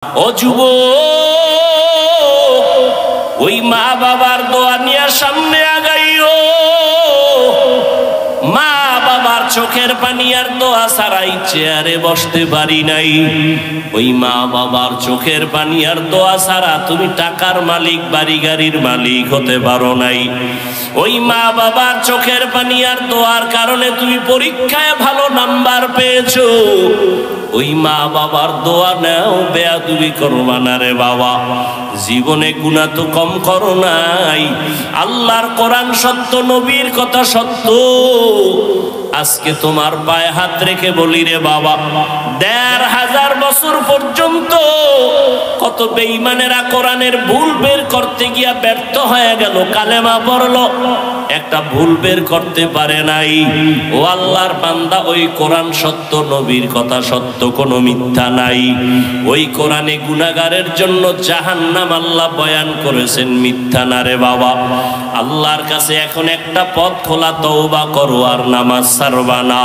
ও যুবক, ওই মা বাবার দোয়া নিয়ে সামনে আগাইও। মা বাবার চোখের পানি আর দোয়া ছাড়াই চেয়ারে বসতে পারি নাই। ওই মা বাবার চোখের পানি আর দোয়া ছাড়া তুমি টাকার মালিক, বাড়ি গাড়ির মালিক হতে পারো নাই। ওই মা বাবার চোখের পানি আর দোয়ার কারণে তুমি পরীক্ষায় ভালো নাম্বার পেয়েছো। ওই মা বাবার দোয়া নাও, বেয়াদবি করবা না রে বাবা। জীবনে গুনাহ তো কম করো নাই। আল্লাহর কোরআন সত্য, নবীর কথা সত্য। আজকে তোমার পায়ে হাত রেখে বলি রে বাবা, ১৫০০ বছর পর্যন্ত কত বেঈমানেরা কোরআনের ভুল বের করতে গিয়া ব্যর্থ হয়ে গেল। কালেমা পড়লো, একটা ভুল বের করতে পারে নাই। ও আল্লাহর বান্দা, ওই কোরআন সত্য, নবীর কথা সত্য, কোনো মিথ্যা নাই। ওই কোরআনে গুনাহগারের জন্য জাহান্নাম আল্লাহ বয়ান করেছেন, মিথ্যা না রে বাবা। আল্লাহর কাছে এখন একটা পথ খোলা, তওবা করো আর নামাজ ছাড়বা না।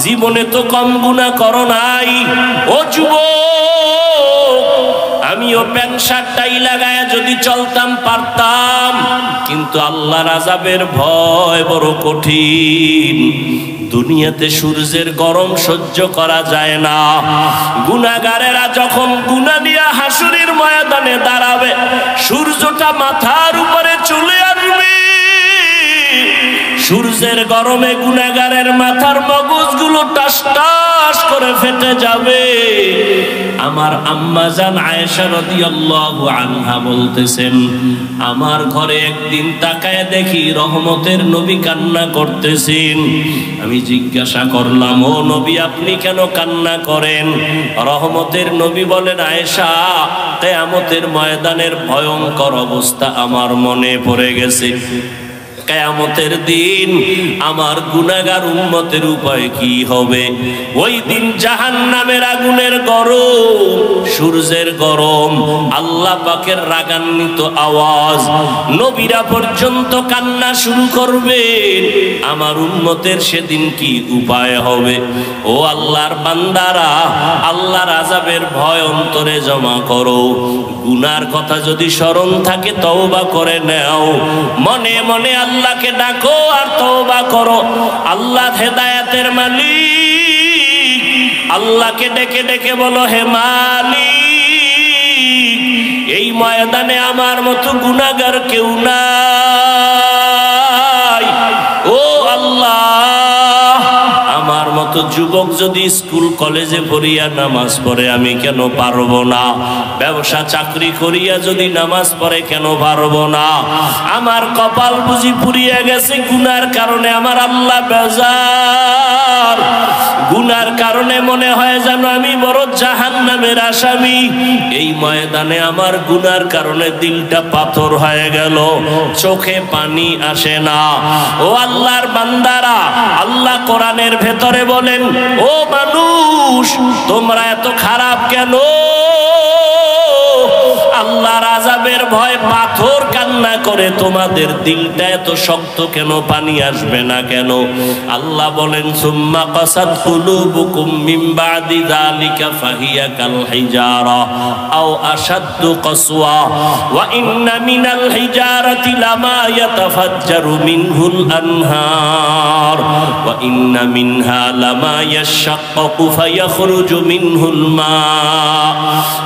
জীবনে তো কম গুনাহ করো নাই। ও যুবক, আমিও প্যান্ট শার্টটাই লাগায় যদি চলতাম পারতাম, কিন্তু আল্লাহর আযাবের ভয় বড় কঠিন। দুনিয়াতে সূর্যের গরম সহ্য করা যায় না। গুনাহগারেরা যখন গুনাহ নিয়ে হাসরের ময়দানে দাঁড়াবে, সূর্যটা মাথার উপরে চলে আসবে। সূর্যের গরমে গুনাহগারের মাথার মগজগুলো টাস টাস করে ফেটে যাবে। আমার আম্মা জান আয়েশা রাদিয়াল্লাহু আনহা বলতেছেন, আমার ঘরে একদিন তাকায় দেখি রহমতের নবী কান্না করতেছেন। আমি জিজ্ঞাসা করলাম, ও নবী, আপনি কেন কান্না করেন? রহমতের নবী বলেন, আয়েশা, কিয়ামতের ময়দানের ভয়ঙ্কর অবস্থা আমার মনে পড়ে গেছে। কিয়ামতের দিন আমার গুনাহগার উম্মতের উপায় কি হবে? ওই দিন জাহান্নামের আগুনের গরম, সূর্যের গরম, আল্লাহ পাকের রাগান্বিত আওয়াজ, নবীরা পর্যন্ত কান্না শুরু করবেন। আমার উম্মতের সেদিন কি উপায় হবে? ও আল্লাহর বান্দারা, আল্লাহর আযাবের ভয় অন্তরে জমা করো। গুনার কথা যদি স্মরণ থাকে, তওবা করে নাও। মনে মনে আল্লাহকে ডাকো আর তওবা করো। আল্লাহ হেদায়েতের মালিক। আল্লাহকে ডেকে ডেকে বলো, হে মালিক, এই ময়দানে আমার মতো গুনাহগার কেউ নাই। ও আল্লাহ, আমার মতো যুবক যদি স্কুল কলেজে পড়িয়া নামাজ পড়ে, আমি কেন পারবো না? ব্যবসা চাকরি করিয়া যদি নামাজ পড়ে, কেন পারবো না? আমার কপাল বুঝি পুড়িয়া গেছে গুনার কারণে। আমার আল্লাহ বেজার। গুনার কারণে মনে হয় যেন আমি বড় জাহান্নামের আসামি। এই ময়দানে আমার গুনার কারণে দিলটা পাথর হয়ে গেল, চোখে পানি আসে না। ও আল্লাহর বান্দারা, আল্লাহ কোরআনের ভেতরে বলেন, ও মানুষ, তোমরা এত খারাপ কেন? আল্লাহর আযাবের ভয় পাথর কান্না করে, তোমাদের দিলটা এত শক্ত কেন? পানি আসবে না কেন? আল্লাহ বলেন, সুম্মা কাসাত কুলুবুকুম মিন বাদি যালিকা ফাহিয়া কাল হিজারা আও আশাদ্দু কাসওয়া ওয়া ইন্না মিনাল হিজারাতি লামা ইয়াতাফাজ্জারু মিনহুল আনহার ওয়া ইন্না মিনহা লামা ইয়াশাক্কাকু ফায়াখরুজু মিনহুল মা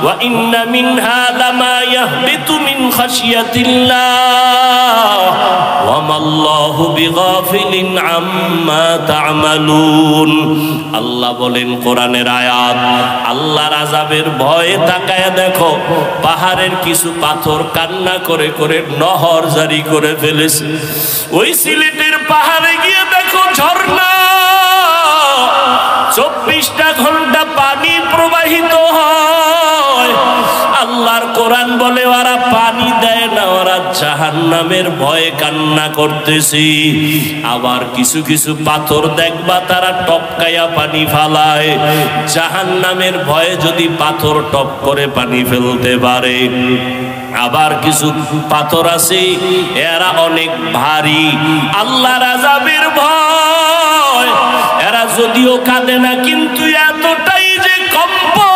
ওয়া ইন্না মিনহা লামা ইয়াহবিতু মিন খাশিয়াতিল্লাহ ওয়া মাল্লাহু বিগাফিলিন আম্মা তা'মালুন। আল্লাহ বলেন কোরআনের আয়াত, আল্লাহর আযাবের ভয়ে তাকায়া দেখো, পাহাড়ের কিছু পাথর কান্না করে করে নহর জারি করে ফেলেছে। ওই সিলেটের পাহাড়ে গিয়ে দেখো ঝর্ণা, 24টা ঘন্টা পানি প্রবাহিত হয়। আল্লাহর কোরআন বলে, ওরা পানি দেয় না, ওরা জাহান্নামের ভয়ে কান্না করতেছে। আবার কিছু কিছু পাথর দেখবা তারা টপকায়া পানি ফালায়। জাহান্নামের ভয়ে যদি পাথর টপ করে পানি ফেলতে পারে। আবার কিছু পাথর আছে, এরা অনেক ভারী। আল্লাহর আযাবের ভয়, এরা যদিও কাঁদে না, কিন্তু এতটাই যে কম্পন,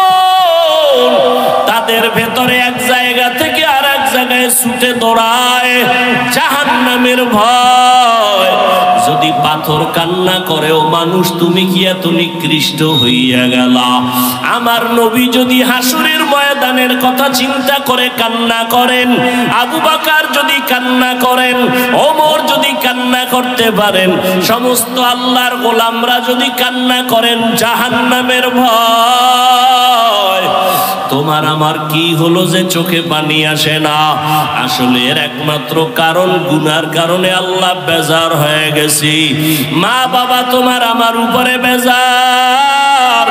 তার তাদের ভেতরে এক জায়গা থেকে আর এক জায়গায় ছুটে দৌড়ায় জাহান্নামের ভয়। যদি পাথর কান্না করে, ও মানুষ তুমি কি এত নিকৃষ্ট হইয়া গেলা? আমার নবী যদি হাসরের ময়দানের কথা চিন্তা করে কান্না করেন, আবু বকর যদি কান্না করেন, ওমর যদি কান্না করতে পারেন, সমস্ত আল্লাহর গোলামরা যদি কান্না করেন জাহান্নামের ভয়, তোমার আমার কি হলো যে চোখে পানি আসে না? আসলে এর একমাত্র কারণ গুনার কারণে আল্লাহ বেজার হয়ে গেছি। মা বাবা তোমার আমার উপরে বেজার,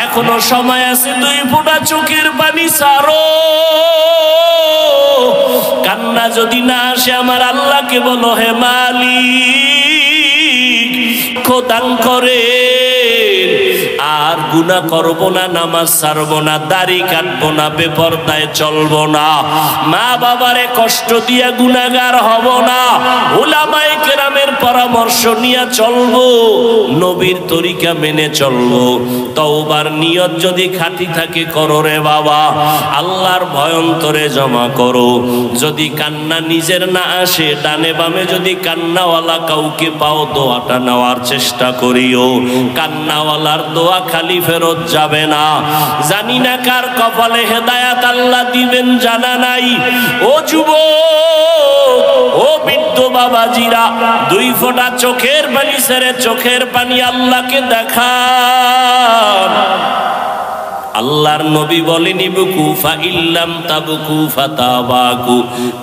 এখনো সময় আছে, 2 ফোঁটা চোখের পানি ছাড়ো। কান্না যদি না আসে, আমার আল্লাহকে বলো, হে মালিক দান করে আর গুনাহ করব না, নামাজ ছাড়বো না, দাড়ি কাটবো না, বেপরদায় চলবো না, মা বাবারে কষ্ট দিয়া গুনাহগার হব না, উলামায়ে কেরামের পরামর্শ নিয়ে চলবো, নবীর তরিকা মেনে চলবো। তওবার নিয়ত যদি খাঁটি থাকে করো রে বাবা, আল্লাহর ভয় অন্তরে জমা করো। যদি কান্না নিজের না আসে, ডানে বামে যদি কান্নাওয়ালা কাউকে পাও, দোয়াটা নেওয়ার চেষ্টা করিও। কান্নাওয়ালার দোয়া খালি ফেরত যাবে না। জানি না কার কপালে হেদায়াত আল্লাহ দিবেন, জানা নাই। ও যুবক, ও বৃদ্ধ বাবাজিরা, 2 ফোঁটা চোখের পানি ছেড়ে চোখের পানি আল্লাহকে দেখান। আল্লাহর নবী বলেন, ইবকু ফাইল্লাম তাবকু ফাতাবাকু,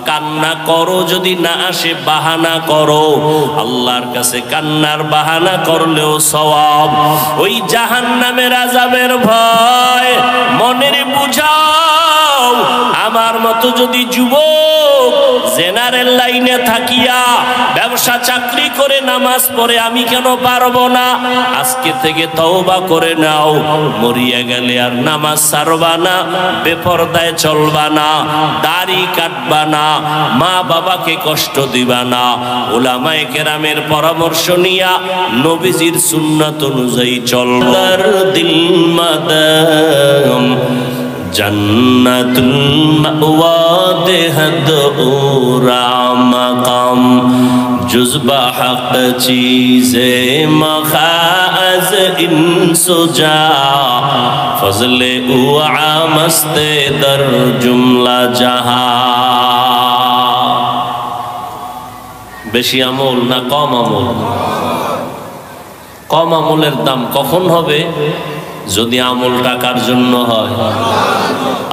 কান্না করো, যদি না আসে বাহানা করো। আল্লাহর কাছে কান্নার বাহানা করলেও সওয়াব। ওই জাহান্নামের আযাবের ভয় মনের বুঝাও। আমার মতো যদি যুবক জেনারেল লাইনে থাকিয়া ব্যবসা চাকরি করে নামাজ পড়ে, আমি কেন পারবো না? আজকে থেকে তওবা করে নাও। মরিয়া গেলে আর নামাজ ছাড়বা না, বেপরদায় চলবা না, দাড়ি কাটবা না, মা বাবাকে কষ্ট দিবা না। উলামায়ে কেরামের পরামর্শ নিয়া নবীজির সুন্নাত অনুযায়ী চলবার দিল মাদাম জান্নাতুল মাওয়া দেহদ ওরা মাকাম जुज़्बा हक़ चीज़े मखाज़ इंसुजा फज़ले उआ मस्ते दर जुमला जहाँ। বেশি আমল না কম আমল? কম আমলের দাম কখন হবে? যদি আমল টাকার জন্য হয়।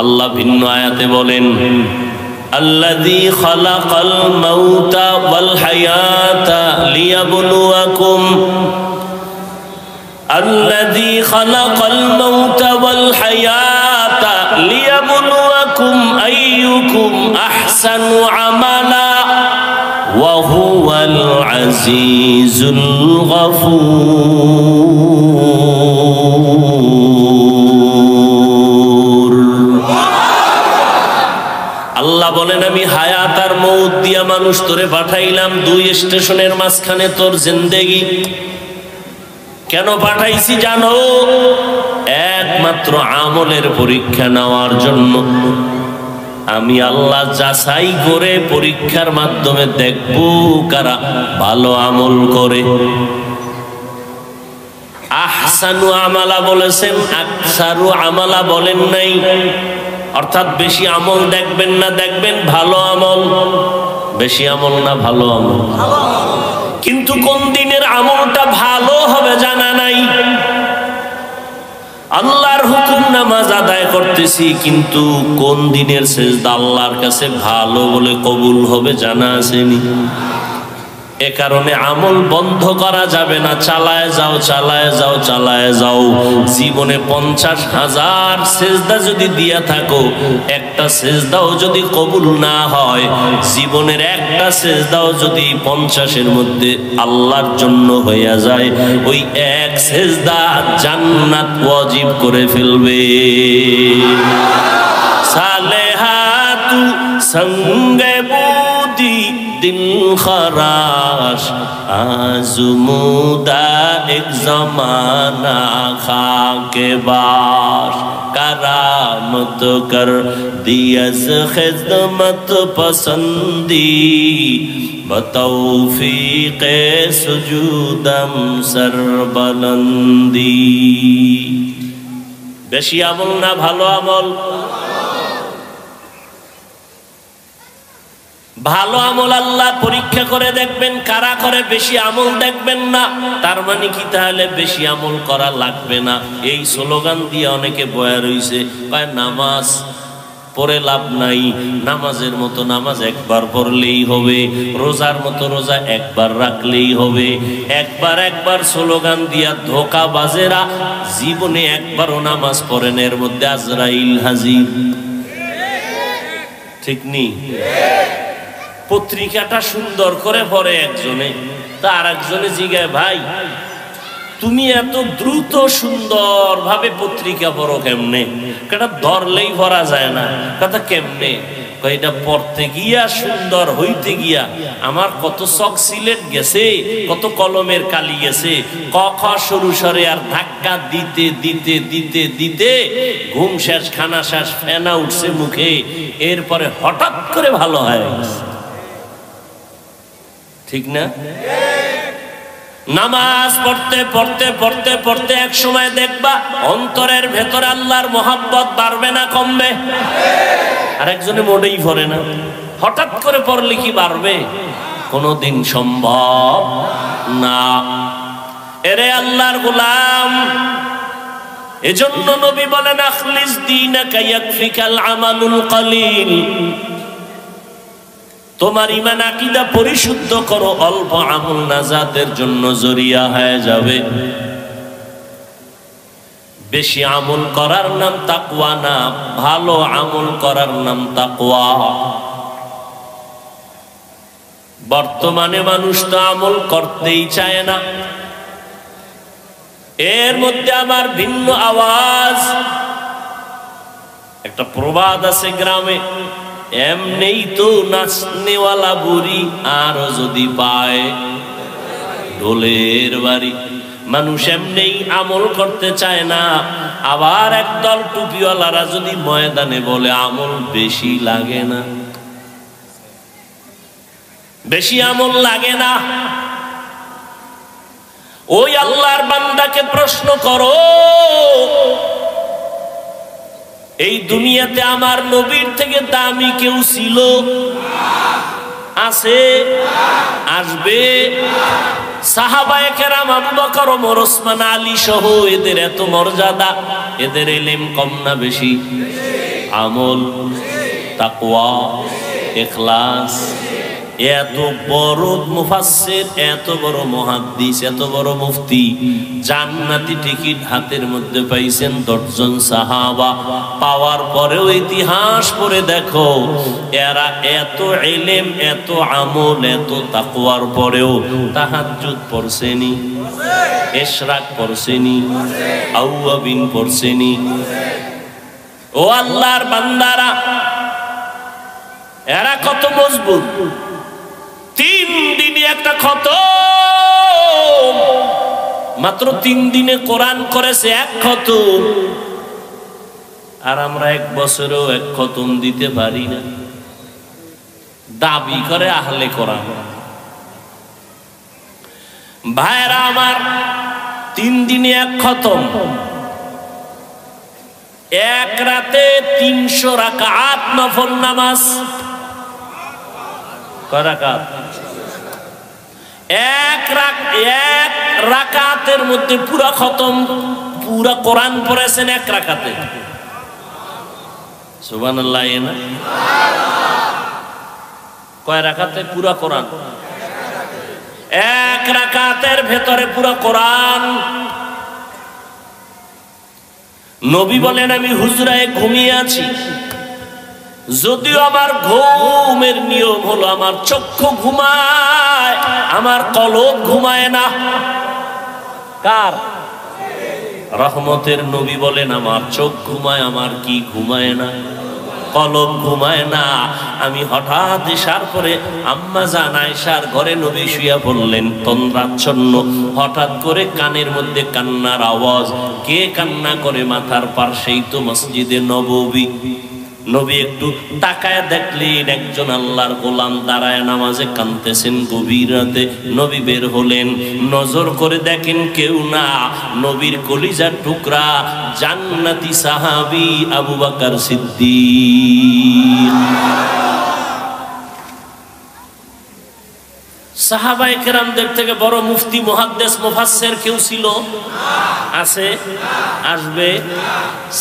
আল্লাহ ভিন্ন আয়াতে বলেন, الذي خلق الموت والحياة ليبلوكم الذي خلق الموت والحياة ليبلوكم أيكم أحسن عملا وهو العزيز الغفور। আল্লাহ বলেন, আমি হায়াত আর মউত দিয়া মানুষ তোরে পাঠাইলাম, 2 স্টেশনের মাঝখানে তোর জিন্দেগি। কেন পাঠাইছি জানো? একমাত্র আমলের পরীক্ষা নেওয়ার জন্য। আমি আল্লাহ যাচাই করে পরীক্ষার মাধ্যমে দেখব কারা ভালো আমল করে। আহসানু আমালা বলেছেন, আকসারু আমালা বলেন নাই। অর্থাৎ বেশি আমল দেখবেন না, দেখবেন ভালো আমল। বেশি আমল না ভালো আমল? কিন্তু কোন দিনের আমলটা ভালো হবে জানা নাই। আল্লাহর হুকুম নামাজ আদায় করতেছি, কিন্তু কোন দিনের সেজদা আল্লাহর কাছে ভালো বলে কবুল হবে জানা আসেনি। এ কারণে আমল বন্ধ করা যাবে না। চালায় যাও, চালায় যাও, চালায় যাও। জীবনে 50,000 সেজদা যদি দিয়া থাকো, একটা সেজদাও যদি কবুল না হয়, জীবনের একটা সেজদাও যদি 50-এর মধ্যে আল্লাহর জন্য হইয়া যায়, ওই এক সেজদা জান্নাত ওয়াজিব করে ফেলবে। সালেহাতু সঙ্গে বুদি দিল খরাশ আজমুদা এক জমানা খাকে বাস। करामत कर दियस खिदमत पसंदी बतौफीक़े सुजूदम सरबलंदी। বেশি আমল না ভালো আমল? ভালো আমল আল্লাহ পরীক্ষা করে দেখবেন কারা করে, বেশি আমল দেখবেন না। তার মানে কি তাহলে বেশি আমল করা লাগবে না? এই স্লোগান দিয়ে অনেকে বয়া রইছে, কয় নামাজ পড়ে লাভ নাই, নামাজের মতো নামাজ একবার পড়লেই হবে, রোজার মতো রোজা একবার রাখলেই হবে। একবার স্লোগান দিয়া ধোঁকাবাজেরা জীবনে একবারও নামাজ পড়েন, এর মধ্যে আজরাইল হাজির। ঠিক নি? পত্রিকাটা সুন্দর করে পড়ে একজনে, তার একজনে জিগায়, ভাই তুমি এত দ্রুত সুন্দর ভাবে পত্রিকা পড়ো কেমনে? এটা ধরলেই পড়া যায় না। কথা কেমনে? এটা পড়তে গিয়া সুন্দর হইতে গিয়া আমার কত চক সিলেট গেছে, কত কলমের কালি গেছে, ক খ সরু সরে আর ধাক্কা দিতে দিতে দিতে দিতে ঘুম শেষ, খানা শেষ, ফেনা উঠছে মুখে, এরপরে হঠাৎ করে ভালো হয়ে গেছে। ঠিক না? নামাজ পড়তে পড়তে পড়তে পড়তে এক সময় দেখবা অন্তরের ভেতরে আল্লাহর মোহাব্বত বাড়বে না কমবে? আর একজনে মোটেই পড়ে না, হঠাৎ করে পড়লে কি বাড়বে? কোনদিন সম্ভব না। এরে আল্লাহর গোলাম, এজন্য নবী বলেন আখলিস দীনাকা ইয়াকফিকাল আমালুল কলিল। তোমার ঈমান আকীদা পরিশুদ্ধ করো, অল্প আমল নাজাতের জন্য জরিয়া হয়ে যাবে। বেশি আমল করার নাম তাকওয়া না, ভালো আমল করার নাম তাকওয়া। বর্তমানে মানুষ তো আমল করতেই চায় না। এর মধ্যে আমার ভিন্ন আওয়াজ। একটা প্রবাদ আছে গ্রামে, এমনেই তো নাচনেওয়ালা বুড়ি আর যদি পায় ঢোলের বাড়ি। মানুষ এমনেই আমল করতে চায় না। আবার একদল টুপিওয়ালারা যদি ময়দানে বলে আমল বেশি লাগে না, বেশি আমল লাগে না। ওই আল্লাহর বান্দাকে প্রশ্ন করো, এই দুনিয়াতে আমার নবীর থেকে দামি কেউ ছিল? আছে? আসবে? সাহাবায়ে কেরাম আবু বকর, ওমর, ওসমান, আলী সহ এদের এত মর্যাদা, এদের ইলম কম না বেশি? আমল, তাকওয়া, ইখলাস। এত বড় মুফাসসির, এত বড় মুহাদ্দিস, এত বড় মুফতি, জান্নাতি টিকিট হাতের মধ্যে পাইছেন 10 জন সাহাবা। পাওয়ার পরেও ইতিহাস পড়ে দেখো, এরা এত ইলম, এত আমল, এত তাকওয়ার পরেও তাহাজ্জুদ পড়ছেনি, ইশরাক পড়ছেনি, আওয়াবিন পড়ছেনি। ও আল্লাহর বান্দারা, এরা কত মজবুত! 3 দিনে একটা খতম, মাত্র 3 দিনে কোরআন করেছে 1 খতম। আর আমরা 1 বছরেও 1 খতম দিতে পারি না। দাবি করে আহলে কোরআন। ভাইরা আমার, 3 দিনে 1 খতম, 1 রাতে 300 রাকাত নফল নামাজ। কয় রাকাত? 1 রাকাতের মধ্যে পুরা খতম, পুরা কোরআন পড়েছেন 1 রাকাতে। সুবহানাল্লাহ। না কয় রাকাতে পুরা কোরআন? 1 রাকাতের ভেতরে পুরা কোরআন। নবী বলেন আমি হুজরায় ঘুমিয়ে আছি, যদিও আমার ঘুমের নিয়ম হলো আমার চক্ষু ঘুমায়, আমার কলব ঘুমায় না। কার? রহমতের নবী বলেন আমার চোখ ঘুমায়, আমার কি ঘুমায় না? কলব ঘুমায় না। আমি হঠাৎ এসার পরে আম্মা জান আয়েশার ঘরে নবী শুইয়া পড়লেন তন্দ্রাচ্ছন্ন। হঠাৎ করে কানের মধ্যে কান্নার আওয়াজ। কে কান্না করে? মাথার পাশেই তো মসজিদে নববী। নবী একটু তাকায় দেখলেন একজন আল্লাহর গোলাম দাঁড়ায় নামাজে কাঁদতেছেন গভীর রাতে। নবী বের হলেন, নজর করে দেখেন কেউ না, নবীর কলিজার টুকরা জান্নাতি সাহাবী আবু বকর সিদ্দিক। সাহাবায়ে কেরামদের থেকে বড় মুফতি মুহাদ্দিস মুফাসসির কেউ ছিল? আছে? আসবে?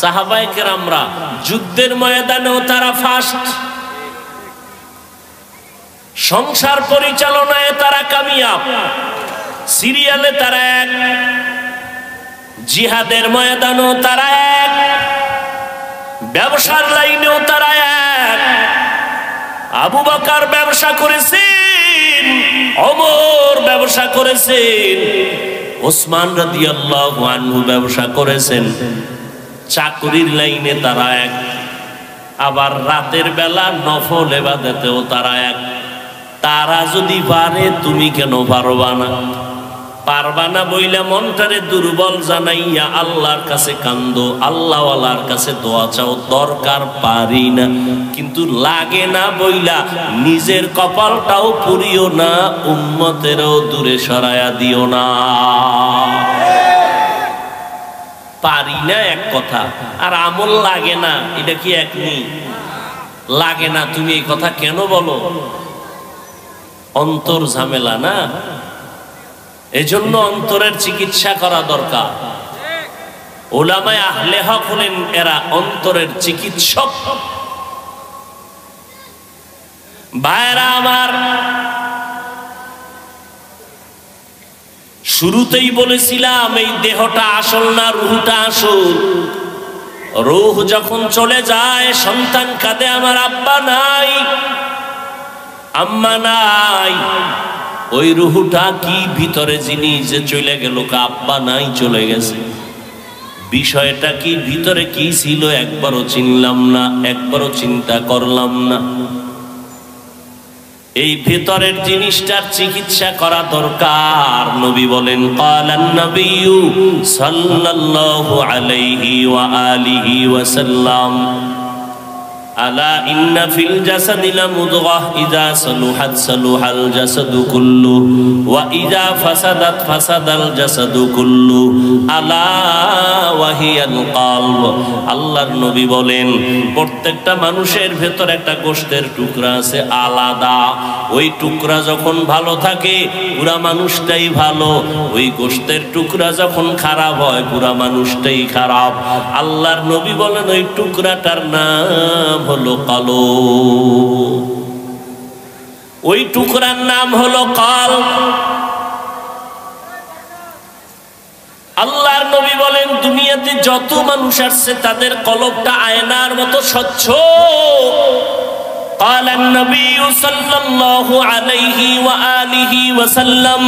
সাহাবায়ে কেরামরা যুদ্ধের ময়দানেও তারা ফার্স্ট, সংসার পরিচালনায় তারা কামিয়াব, সিরিয়ালে তারা এক, জিহাদের ময়দানেও তারা এক, ব্যবসার লাইনেও তারা এক। আবু বকর ব্যবসা করেছেন, ওমর ব্যবসা করেছেন, ওসমান রাদিয়াল্লাহু আনহু ব্যবসা করেছেন। চাকরির লাইনে তারা এক, আবার রাতের বেলা নফল ইবাদতেও তারা এক। তারা যদি পারে তুমি কেন পারবা না? পারবা না বইলা মনটারে দুর্বল জানাইয়া আল্লাহর কাছে কান্দো, আল্লাহওয়ালার কাছে দোয়া চাও, দরকার পারি না। কিন্তু লাগে না বইলা নিজের কপালটাও পুরিও না, উম্মতেরও দূরে সরায়া দিও না। পারি না এক কথা, আর আমল লাগে না এটা কি এক নি? লাগে না তুমি এই কথা কেন বলো? অন্তর ঝামেলা না, এজন্য অন্তরের চিকিৎসা করা দরকার। উলামায়ে আহলে হক হলেন এরা অন্তরের চিকিৎসক। ভাইরা আমার, শুরুতেই বলেছিলাম এই দেহটা আসল না রূহটা আসল। রূহ যখন চলে যায় সন্তান কাঁদে আমার আব্বা নাই, আম্মা নাই। ওই রূহটা কি ভিতরে জিনিস যে চলে গেল, আব্বা নাই চলে গেছে, বিষয়টা কি ভিতরে কি ছিল একবারও চিনলাম না, একবারও চিন্তা করলাম না। এই ভেতরের জিনিসটার চিকিৎসা করা দরকার। নবী বলেন ক্বালান নবিয়্যু সাল্লাল্লাহু আলাইহি ওয়া আলিহি ওয়াসাল্লাম আলা ইন্না ফিল জাসাদি লামুদগাহ ইযা সালুহাত সালুহাল জাসাদু কুল্লু ওয়া ইযা ফাসাদাত ফাসাদাল জাসাদু কুল্লু আলা ওয়া হিয়াল কলব। আল্লাহর নবী বলেন প্রত্যেকটা মানুষের ভেতর একটা গোশতের টুকরা আছে আলাদা। ওই টুকরা যখন ভালো থাকে পুরা মানুষটাই ভালো, ওই গোশতের টুকরা যখন খারাপ হয় পুরা মানুষটাই খারাপ। আল্লাহর নবী বলেন ওই টুকরাটার নাম হলো কালো, ওই টুকরার নাম হলো কলব। আল্লাহর নবী বলেন দুনিয়াতে যত মানুষ আসছে তাদের কলবটা আয়নার মতো স্বচ্ছ। قال النبي صلى الله عليه وآله وسلم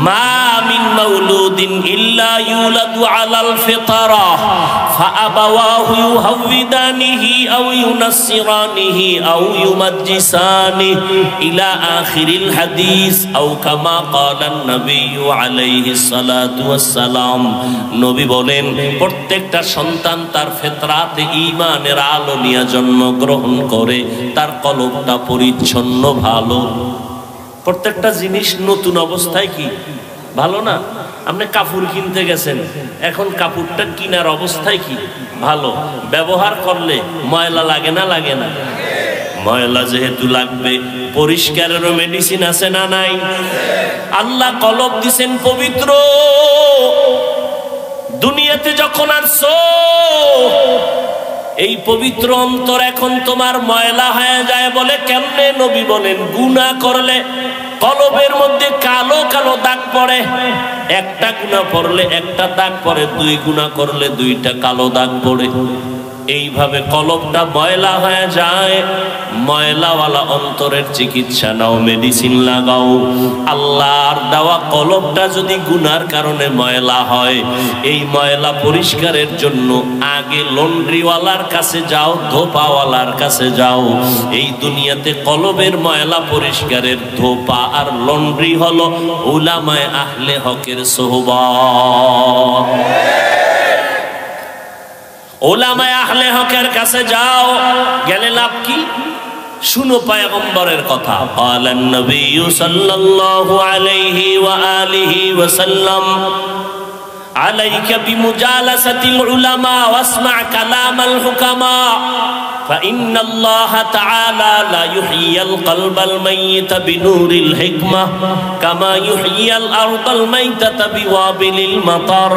ما من مولود إلا يولد على الفطرة فأبواه يهودانه أو ينصرانه أو يمجسانه إلى آخر الحديث أو كما قال النبي عليه الصلاة والسلام। নবী বলেন প্রত্যেকটা সন্তান তার ফিতরাতে ঈমানের আলো নিয়ে জন্মগ্রহণ করে, তার কলবটা পরিচ্ছন্ন ভালো। প্রত্যেকটা জিনিস নতুন অবস্থায় কি ভালো না? আপনি কাপড় কিনতে গেছেন, এখন কাপড়টা কিনার অবস্থায় কি ভালো, ব্যবহার করলে ময়লা লাগে না? লাগে না? ময়লা যেহেতু লাগবে পরিষ্কারেরও মেডিসিন আছে না নাই? আল্লাহ কলব দিছেন পবিত্র। দুনিয়াতে যখন আসছো এই পবিত্র অন্তর এখন তোমার ময়লা হয়ে যায় বলে কেমনে? নবী বলেন গুনাহ করলে কলবের মধ্যে কালো কালো দাগ পড়ে। একটা গুনাহ করলে একটা দাগ পড়ে, দুই গুনাহ করলে দুইটা কালো দাগ পড়ে। এইভাবে কলবটা ময়লা হয়ে যায়। ময়লাওয়ালা অন্তরের চিকিৎসা নাও, মেডিসিন লাগাও। আল্লাহর দেওয়া কলবটা যদি গুনার কারণে ময়লা হয়, এই ময়লা পরিষ্কারের জন্য আগে লন্ড্রিওয়ালার কাছে যাও, ধোপাওয়ালার কাছে যাও। এই দুনিয়াতে কলবের ময়লা পরিষ্কারের ধোপা আর লন্ড্রি হলো উলামায়ে আহলে হকের সোহবত। উলামায়ে আহলে হকের কাছে যাও, গেলে লাভ কি? শুনো পয়গম্বরের কথা। ক্বালান নবী সাল্লাল্লাহু আলাইহি ওয়া আলিহি ওয়া সাল্লাম আলাইকা বিমুজালাসাতিল উলামা ওয়াসমা কালামাল হুকামা فإن الله تعالى لا يحيي القلب الميت بنور الحكمة كما يحيي الأرض الميتة بوابل المطر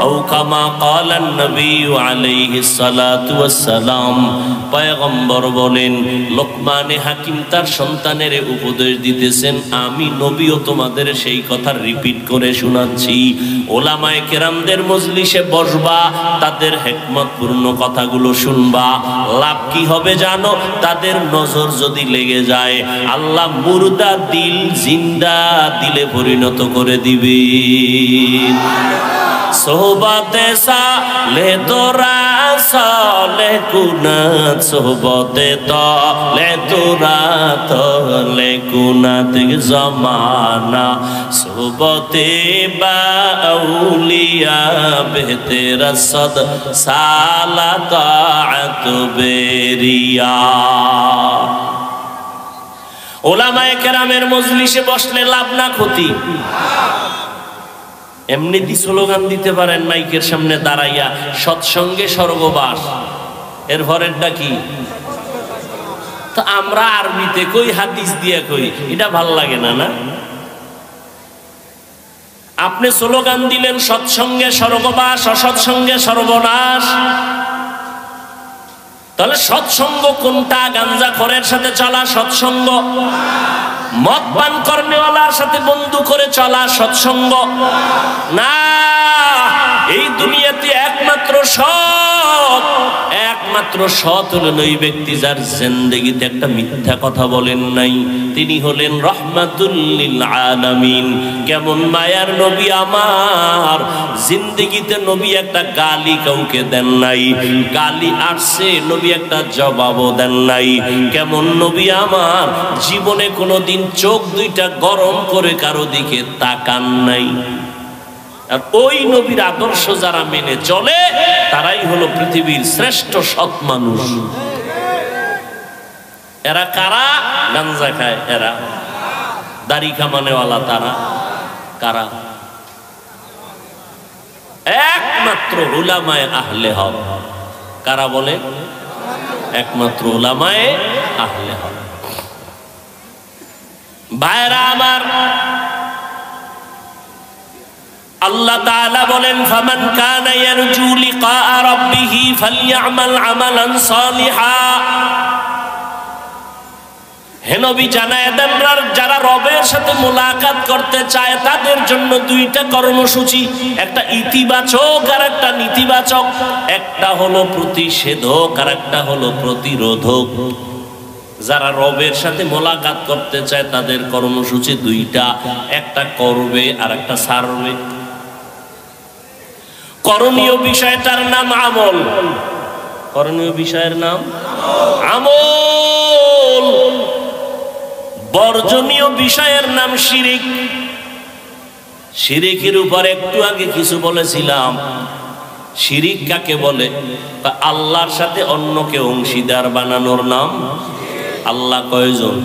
أو كما قال النبي عليه الصلاة والسلام। পয়গম্বর বলেন, লোকমানে হাকিম তার সন্তানের উপদেশ দিতেছেন, আমি নবীও তোমাদের সেই কথা রিপিট করে শোনাচ্ছি। ওলামায়ে কেরামদের মজলিসে বসবা, তাদের হিকমতপূর্ণ কথাগুলো শুনবা। লাভ কি হবে জানো? তাদের নজর যদি লেগে যায়, আল্লাহ মুর্দা দিল জিন্দা দিলে পরিণত করে দিবে। সোহবতে সালে তোরা সালে কুনাত, সোহবতে তলে তোরা তলে কুনাত জমানা, সোহবতে বাউলিয়া বেতেরা সদ সালা তাআত বেরিয়া। ওলামায়ে কেরামের মজলিসে বসলে লাভ না ক্ষতি? এমনি দি স্লোগান দিতে পারেন মাইকের সামনে দাঁড়াইয়া, সৎসঙ্গে স্বর্গবাস। এর পরেরটা কি? তো আমরা আরবিতে কই, হাদিস দিয়ে কই, এটা ভাল লাগে না। না, আপনি স্লোগান দিলেন সৎসঙ্গে স্বর্গবাস, অসৎসঙ্গে সর্বনাশ। তাহলে সৎসঙ্গ কোনটা? গাঞ্জাখোরের সাথে চলা সৎসঙ্গ, মদ পান করনেওয়ালার সাথে বন্ধু করে চলা সৎসঙ্গ না। এই দুনিয়াতে একমাত্র সৎ হলেন ওই ব্যক্তি যার জিন্দেগিতে একটা মিথ্যা কথা বলেন নাই। তিনি হলেন রহমাতুল লিল আলামিন। কেমন মায়ার নবী আমার, জিন্দেগিতে নবী একটা গালি কাউকে দেন নাই। গালি আসছে, নবী একটা জবাবও দেন নাই। কেমন নবী আমার, জীবনে কোনোদিন চোখ দুইটা গরম করে কারো দিকে তাকান নাই। আর ওই নবীর আদর্শ যারা মেনে চলে, তারাই হলো পৃথিবীর শ্রেষ্ঠ সৎ মানুষ। এরা কারা? গাঞ্জা খায় এরা, দাড়ি কামানেওয়ালা তারা। কারা? একমাত্র উলামায়ে আহলে হক। কারা বলে? একমাত্র উলামায়ে আহলে হক। ভাইরা আমার, আল্লাহ তাআলা বলেন, ফামান কানা ইয়ারজু লিকা রাব্বিহি ফালইআমাল আমালান সালিহা। হে নবী জানায়ে দেন, যারা রবের সাথে মোলাকাত করতে চায় তাদের জন্য দুইটা কর্মসূচি, একটা ইতিবাচক আর একটা নেতিবাচক। একটা হলো প্রতিষেধক আর একটা হলো প্রতিরোধক। যারা রবের সাথে মোলাকাত করতে চায় তাদের কর্মসূচি দুইটা, একটা করবে আর একটা ছাড়বে। করণীয় বিষয়টার নাম আমল। করণীয় বিষয়ের নাম আমল। বর্জনীয় বিষয়ের নাম শিরিক। শিরিকের উপর একটু আগে কিছু বলেছিলাম। শিরিক কাকে বলে? আল্লাহর সাথে অন্যকে অংশীদার বানানোর নাম। আল্লাহ কয়জন?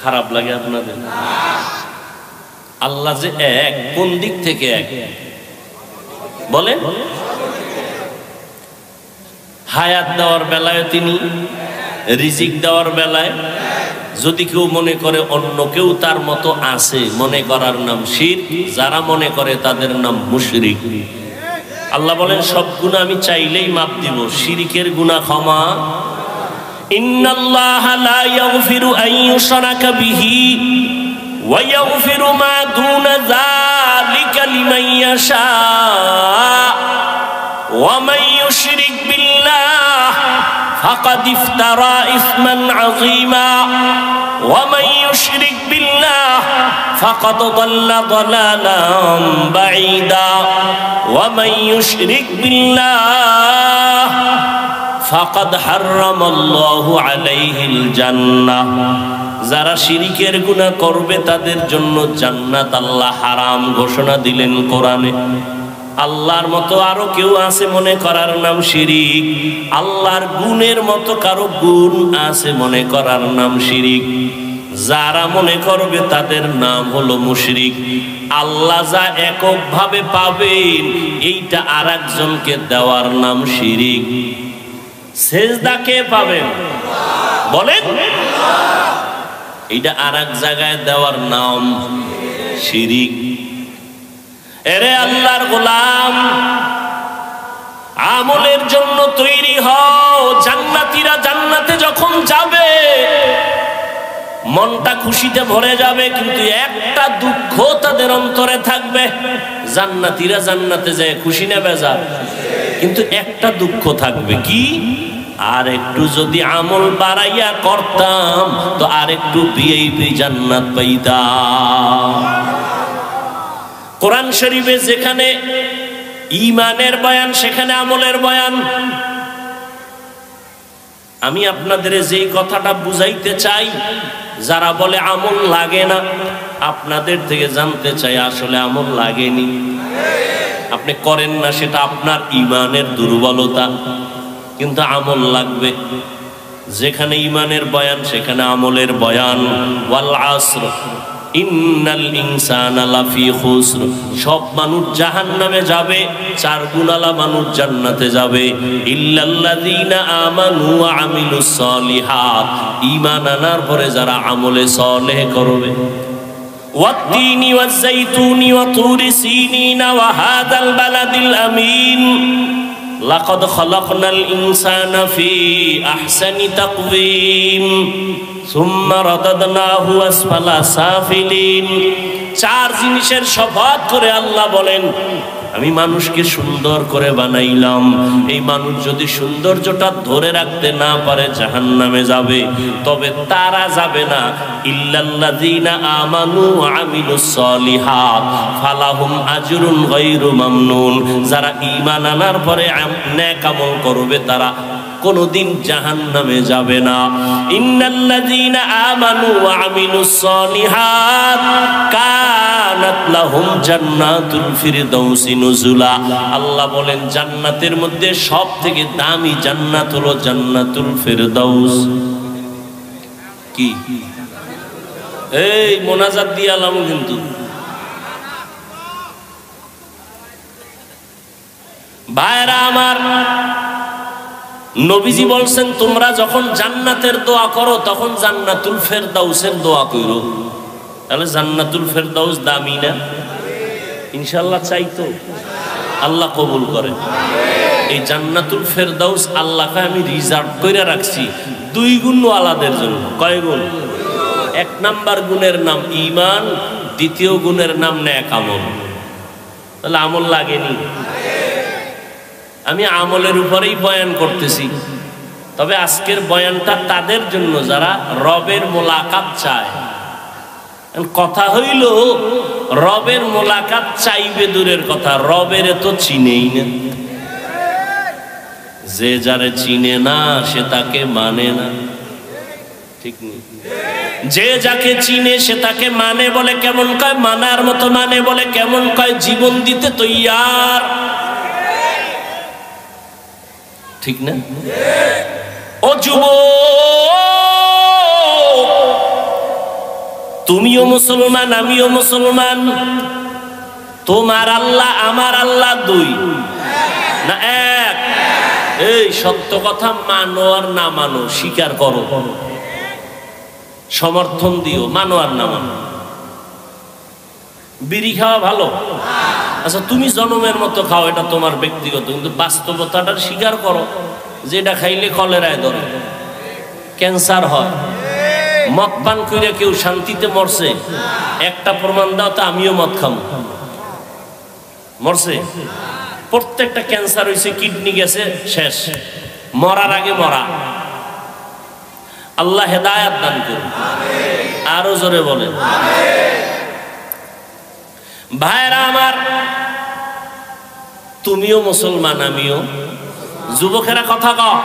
খারাপ লাগে আপনাদের? আল্লাহ যে এক, কোন দিক থেকে এক বলে? হায়াত দেওয়ার বেলায় তিনি, রিজিক দেওয়ার বেলায়। যদি কেউ মনে করে অন্য কেউ তার মতো আছে, মনে করার নাম শিরক। যারা মনে করে তাদের নাম মুশরিক। আল্লাহ বলেন, সব গুনাহ আমি চাইলেই মাফ দিব, শিরকের গুনাহ ক্ষমা। ইন্নাল্লাহা লা ইয়াগফিরু আন ইউশরাকা বিহি ওয়া ইয়াগফিরু মা দুনা যালিকা লিমান ইয়াশা ওয়া মান ইউশরিক বিল্লাহি ফাকাদ ইফতারা ইসমান আযীমা ওয়া মান ইউশরিক বিল্লাহ ফাকাদ দাল্লা দালালান বাঈদা ওয়া মান ইউশরিক বিল্লাহ ফাকাদ হারামাল্লাহু আলাইহিল জান্নাহ। যারা শিরিকের গুনাহ করবে তাদের জন্য জান্নাত আল্লাহ হারাম ঘোষণা দিলেন কোরআনে। আল্লাহর মতো আরো কেউ আছে মনে করার নাম শিরিক, আল্লাহর গুণের মতো কারো গুণ আছে মনে করার নাম শিরিক। যারা মনে করবে তাদের নাম হলো মুশরিক। আল্লাহ যা এককভাবে পাবেন এইটা আরেকজনকে দেওয়ার নাম শিরিক। সেজদা কে পাবেন বলেন? এইটা আরেক জায়গায় দেওয়ার নাম শিরিক। এরে আল্লাহর গোলাম, আমলের জন্য তৈরি হও। জান্নাতীরা জান্নাতে যখন যাবে মনটা খুশিতে ভরে যাবে, কিন্তু একটা দুঃখ তাদের অন্তরে থাকবে। জান্নাতীরা জান্নাতে যায় খুশি না বেজার? কিন্তু একটা দুঃখ থাকবে, কি? আর একটু যদি আমল বাড়াইয়া করতাম তো আর একটু ভিআইপি জান্নাত পাইতাম। কোরআন শরীফে যেখানে ঈমানের বয়ান সেখানে আমলের বয়ান। আমি আপনাদের যেই কথাটা বুঝাইতে চাই, যারা বলে আমল লাগে না, আপনাদের থেকে জানতে চাই আসলে আমল লাগেনি। আপনি করেন না, সেটা আপনার ঈমানের দুর্বলতা, কিন্তু আমল লাগবে। যেখানে ঈমানের বয়ান সেখানে আমলের বয়ান। ওয়াল আসর ইন্নাল ইনসানা লাফি খুসর। সব মানুষ জাহান্নামে যাবে, চার গুণালা মানুষ জান্নাতে যাবে। ইল্লাল্লাযীনা আমানু ওয়া আমিলুস সলিহাত। ঈমান আনার পরে যারা আমলে সলেহ করবে। ওয়াত-তিনি ওয়াজ-যাইতুনি ওয়া তুরি সিনিনা ওয়া হাযাল বালাদিল আমিন লাকাদ খালাকনাল ইনসানা ফি আহসানি তাকওয়িম সুম্মা রাদাদনাহু আসফালা সাফিলিন। চার জিনিসের শপথ করে আল্লাহ বলেন, আমি মানুষকে সুন্দর করে বানাইলাম। এই মানুষ যদি সৌন্দর্যটা ধরে রাখতে না পারে জাহান্নামে যাবে। তবে তারা যাবে না ইল্লাল্লাযীনা আমানু ওয়া আমিলুস সলিহাত ফালাহুম আজরুন গায়রু মামনুন। যারা ঈমান আনার পরে নেক আমল করবে তারা কোনদিন জাহান্নামে যাবে না। ইন্নাল্লাযীনা আমানু ওয়া আমিলুস সলিহাত কানাত লাহুম জান্নাতুল ফিরদাউসি নুজুলা। আল্লাহ বলেন জান্নাতের মধ্যে সবথেকে দামি জান্নাত হলো জান্নাতুল ফিরদাউস। কি এই মোনাজাত দিয়ে আলাম কিন্তু ভাইরা আমার, নবীজি বলছেন তোমরা যখন জান্নাতের দোয়া করো তখন জান্নাতুল ফেরদাউসের দোয়া করো। তাহলে জান্নাতুল ফেরদাউস দামি না? ইনশাআল্লাহ চাইতো আল্লাহ কবুল করেন। এই জান্নাতুল ফেরদাউস আল্লাহকে আমি রিজার্ভ করে রাখছি দুই গুণ ওয়ালাদের জন্য। কয় গুণ? এক নাম্বার গুণের নাম ঈমান, দ্বিতীয় গুণের নাম নেক আমল। তাহলে আমল লাগেনি? আমি আমলের উপরেই বয়ান করতেছি। তবে আজকের বয়ানটা তাদের জন্য যারা রবের মোলাকাত চায়। কথা হইল রবের মোলাকাত চাইবে দূরের কথা, রবের তো চিনেই না। যে যারে চিনে না সে তাকে মানে না, ঠিক নেই? যে যাকে চিনে সে তাকে মানে বলে কেমন কয়? মানার মতো মানে বলে কেমন কয়? জীবন দিতে তৈয়ার, ঠিক না? ও যুবক, তুমিও মুসলমান আমিও মুসলমান। তোমার আল্লাহ আমার আল্লাহ দুই না এক? এই সত্য কথা মানো আর না মানো, স্বীকার করো, সমর্থন দিও, মানো আর না মানো। বিড়ি খাওয়া ভালো, আচ্ছা তুমি জনমের মতো খাও, এটা তোমার ব্যক্তিগত, কিন্তু বাস্তবতাটা স্বীকার করো যে এটা খাইলে কলেরায় ধরে, ক্যান্সার হয়। মদ পান করে কেউ শান্তিতে মরছে? একটা প্রমাণ দাও তো আমিও মদ খাবো। মরছে? প্রত্যেকটা ক্যান্সার হয়েছে, কিডনি গেছে, শেষ। মরার আগে মরা। আল্লাহ হেদায়াত দান করুন। আরো জোরে বলেন ভাইরা আমার, তুমিও মুসলমান, আমিও। যুবকেরা কথা কও,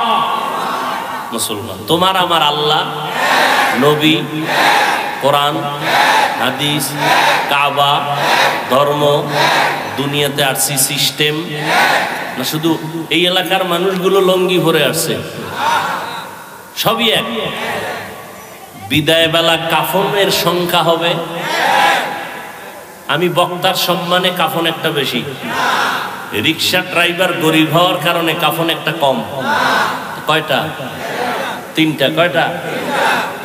মুসলমান। তোমার আমার আল্লাহ, নবী, কোরআন, হাদিস, কাবা, ধর্ম, দুনিয়াতে আসছি সিস্টেম না শুধু এই এলাকার মানুষগুলো লঙ্গি ভরে আসছে, সবই এক। বিদায় বেলা কাফনের সংখ্যা হবে, আমি বক্তার সম্মানে কাফন একটা বেশি, রিক্সা ড্রাইভার গরিব হওয়ার কারণে কাফন একটা কম। কয়টা? তিনটা। কয়টা?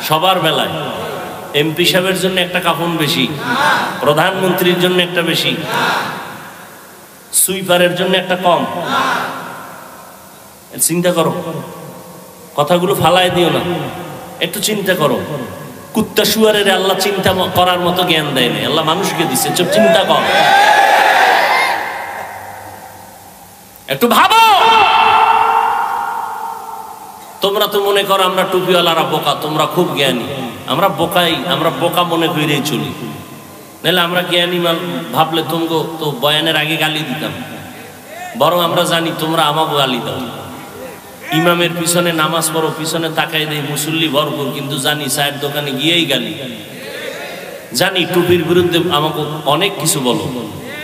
সবার বেলায় এমপি সাহেবের জন্য একটা কাফন বেশি, প্রধানমন্ত্রীর জন্য একটা বেশি, সুইপারের জন্য একটা কম। চিন্তা করো, কথাগুলো ফালায় দিও না, একটু চিন্তা করো। কুত্তা শুয়ারের আল্লাহ চিন্তা করার মতো জ্ঞান দেয় না, আল্লাহ মানুষকে দিচ্ছে। চুপ, চিন্তা কর, একটু ভাবো। তোমরা তো মনে করো আমরা টুপিওয়ালারা বোকা, তোমরা খুব জ্ঞানী। আমরা বোকাই, আমরা বোকা মনে করেই চলি। নাহলে আমরা জ্ঞানী ভাবলে তোমগো তো বয়ানের আগে গালি দিতাম। বরং আমরা জানি তোমরা আমাকে গালি দাও। ইমামের পিছনে নামাজ পড়ো, পিছনে তাকাই দেয় মুসল্লি ভরপুর, কিন্তু জানি চায়ের দোকানে গিয়েই গালি। জানি টুপির বিরুদ্ধে আমাকে অনেক কিছু বলো,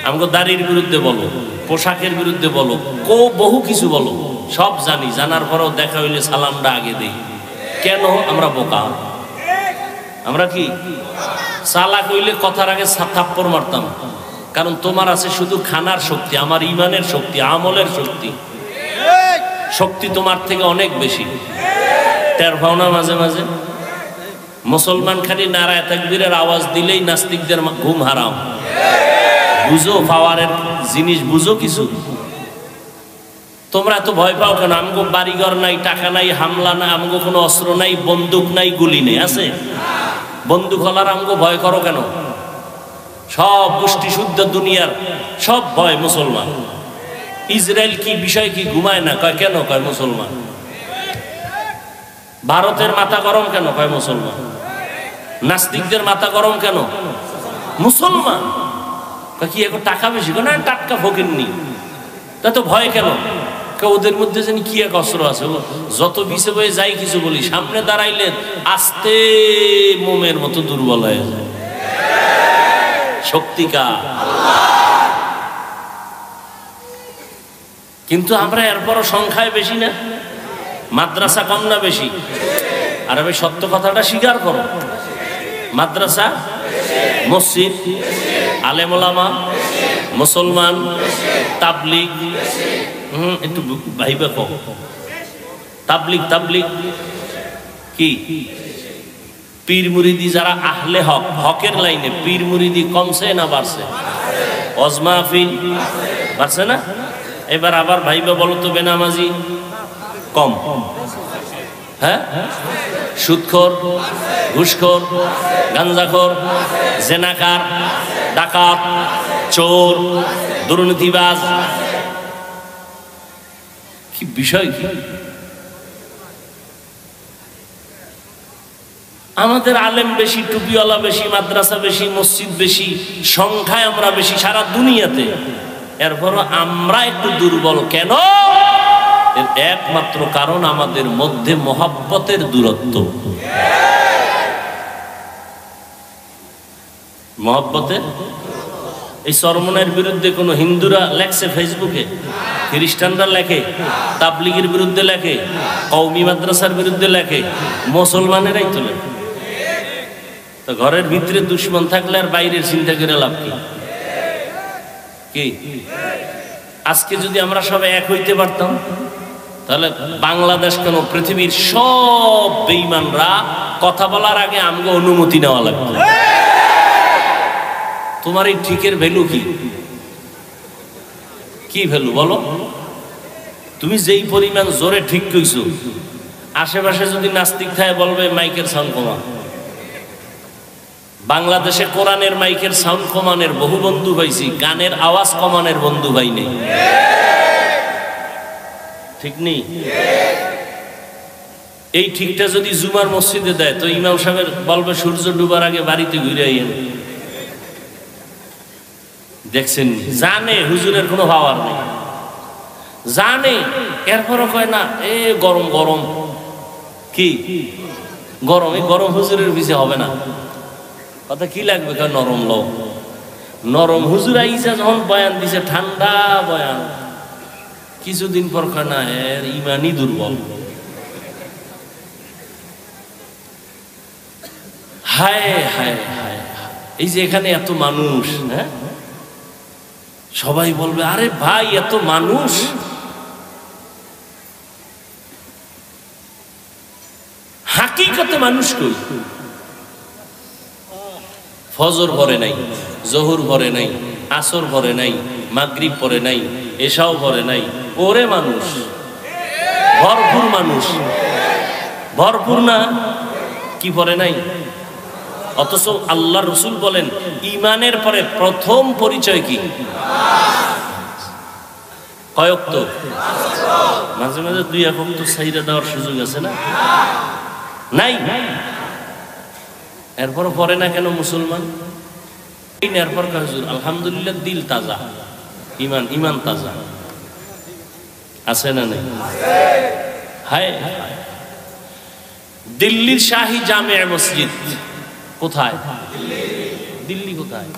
আমাকে দাড়ির বিরুদ্ধে বলো, পোশাকের বিরুদ্ধে বলো, বহু কিছু বলো, সব জানি। জানার পরেও দেখা হইলে সালামটা আগে দেই। কেন? আমরা বোকা। আমরা কি চালাক হইলে কথার আগে থাপ্পড় মারতাম। কারণ তোমার আছে শুধু খানার শক্তি, আমার ইমানের শক্তি, আমলের শক্তি। শক্তি তোমার থেকে অনেক বেশি। টের পাও না মাঝে মাঝে? মুসলমান খালি নারায়ে তাকবীরের আওয়াজ দিলেই নাস্তিকদের ঘুম হারাম। বুঝো পাওয়ারের জিনিস, বুঝো কিছু। তোমরা এত ভয় পাও কেন? আমগো বাড়িঘর নাই, টাকা নাই, হামলা নাই, আমগো কোনো অস্ত্র নাই, বন্দুক নাই, গুলি নেই। আছে বন্দুক হলার আমগো ভয় করো কেন? সব গোষ্ঠী শুদ্ধ দুনিয়ার সব ভয় মুসলমান। ইসরায়েল কি বিষয় কি ঘুমায় না? কয় কেন? কয় মুসলমান। ভারতের মাথা গরম কেন? কয় মুসলমান। নাস্তিকদের মাথা গরম কেন? মুসলমান। কি এখন টাকা বেশি? না, টাটকা ফকিরনি। তা তো ভয় কেন? ওদের মধ্যে জানি কি এক অস্ত্র আছে, যত বিছে বয়ে যাই কিছু বলি, সামনে দাঁড়াইলে আস্তে মোমের মতো দুর্বল হয়ে যায়। শক্তিকা। কিন্তু আমরা এরপরও সংখ্যায় বেশি না? মাদ্রাসা কম না বেশি? আর আমি সত্য কথাটা স্বীকার করো, মাদ্রাসা, মসজিদ, আলেম ওলামা, মুসলমান, তাবলিগ। একটু ভাইবে কও, তাবলিগ কি? পীর মুরিদি যারা আহলে হক, হকের লাইনে, পীর মুরিদি কমছে না বাড়ছে? ওয়াজ মাহফিল বাড়ছে না? এবার আবার ভাইবে বলো তো, বেনামাজি কম? হ্যাঁ, সুদখোর, ঘুষখোর, গাঞ্জাখোর, জেনাকার, ডাকাত, চোর, দুর্নীতিবাজ। কি বিষয় কি? আমাদের আলেম বেশি, টুপিওয়ালা বেশি, মাদ্রাসা বেশি, মসজিদ বেশি, সংখ্যায় আমরা বেশি সারা দুনিয়াতে। এরপরও আমরা একটু দুর্বল কেন? এর একমাত্র কারণ আমাদের মধ্যে মহব্বতের দূরত্ব। মহব্বতের এই চরমনের বিরুদ্ধে কোন হিন্দুরা লেখছে ফেসবুকে, খ্রিস্টানরা লেখে, তাবলিগের বিরুদ্ধে লেখে, কওমি মাদ্রাসার বিরুদ্ধে লেখে, মুসলমানেরাই তো লেখে। তো ঘরের ভিতরে দুশ্মন থাকলে আর বাইরের চিন্তা করে লাভ কি? আজকে যদি আমরা সবাই এক হইতে পারতাম, তাহলে বাংলাদেশ কেন, পৃথিবীর সব বেঈমানরা কথা বলার আগে আমগো অনুমতি নেওয়া লাগবে। তোমার এই ঠিকের ভ্যালু কি? কি ভ্যালু বলো? তুমি যেই পরিমাণ জোরে ঠিক কইছো, আশেপাশে যদি নাস্তিক থাকে বলবে মাইকের সাউন্ড কমা। বাংলাদেশে কোরআনের মাইকের সাউন্ড কমানের বহু বন্ধু পাইছি, গানের আওয়াজ কমানের বন্ধু পাই নেই। ঠিক নেই? এই ঠিকটা যদি জুমার মসজিদে দেয় তো ইমাম সাহেব বলবে সূর্য ডুবার আগে বাড়িতে ঘুরে আইয়েন। দেখছেন, জানে হুজুরের কোনো পাওয়ার নেই, জানে, এরপরও কয় না এ গরম গরম, কি গরম, এই গরম হুজুরের পিছে হবে না, কথা কি লাগবে, নরম লো, নরম হুজুর আইসা যখন বয়ান দিছে ঠান্ডা বয়ান, কিছুদিন পর কয় না এর ইমানই দুর্বল। হায় হায় হায়, এই যে এখানে এত মানুষ, হ্যাঁ সবাই বলবে আরে ভাই এত মানুষ, হাকিকতে মানুষ কই? ফজর পড়ে নাই, জোহর পড়ে নাই, আসর পড়ে নাই, মাগরিব পড়ে নাই, এশাও পড়ে নাই, ওরে মানুষ ভরপুর, মানুষ ভরপুর না, কি পড়ে নাই? অথচ আল্লাহ রসুল বলেন ইমানের পরে প্রথম পরিচয় কি? কয়েক তো মাঝে মাঝে দুই একক তো সাইরা দেওয়ার সুযোগ আছে না? নাই। এরপর পরে না কেন মুসলমান? এরপর হুজুর আলহামদুলিল্লাহ দিল তাজা, ইমান ইমান তাজা আছে না নেই? হায়, দিল্লির শাহী জামে মসজিদ কোথায়? দিল্লি কোথায়?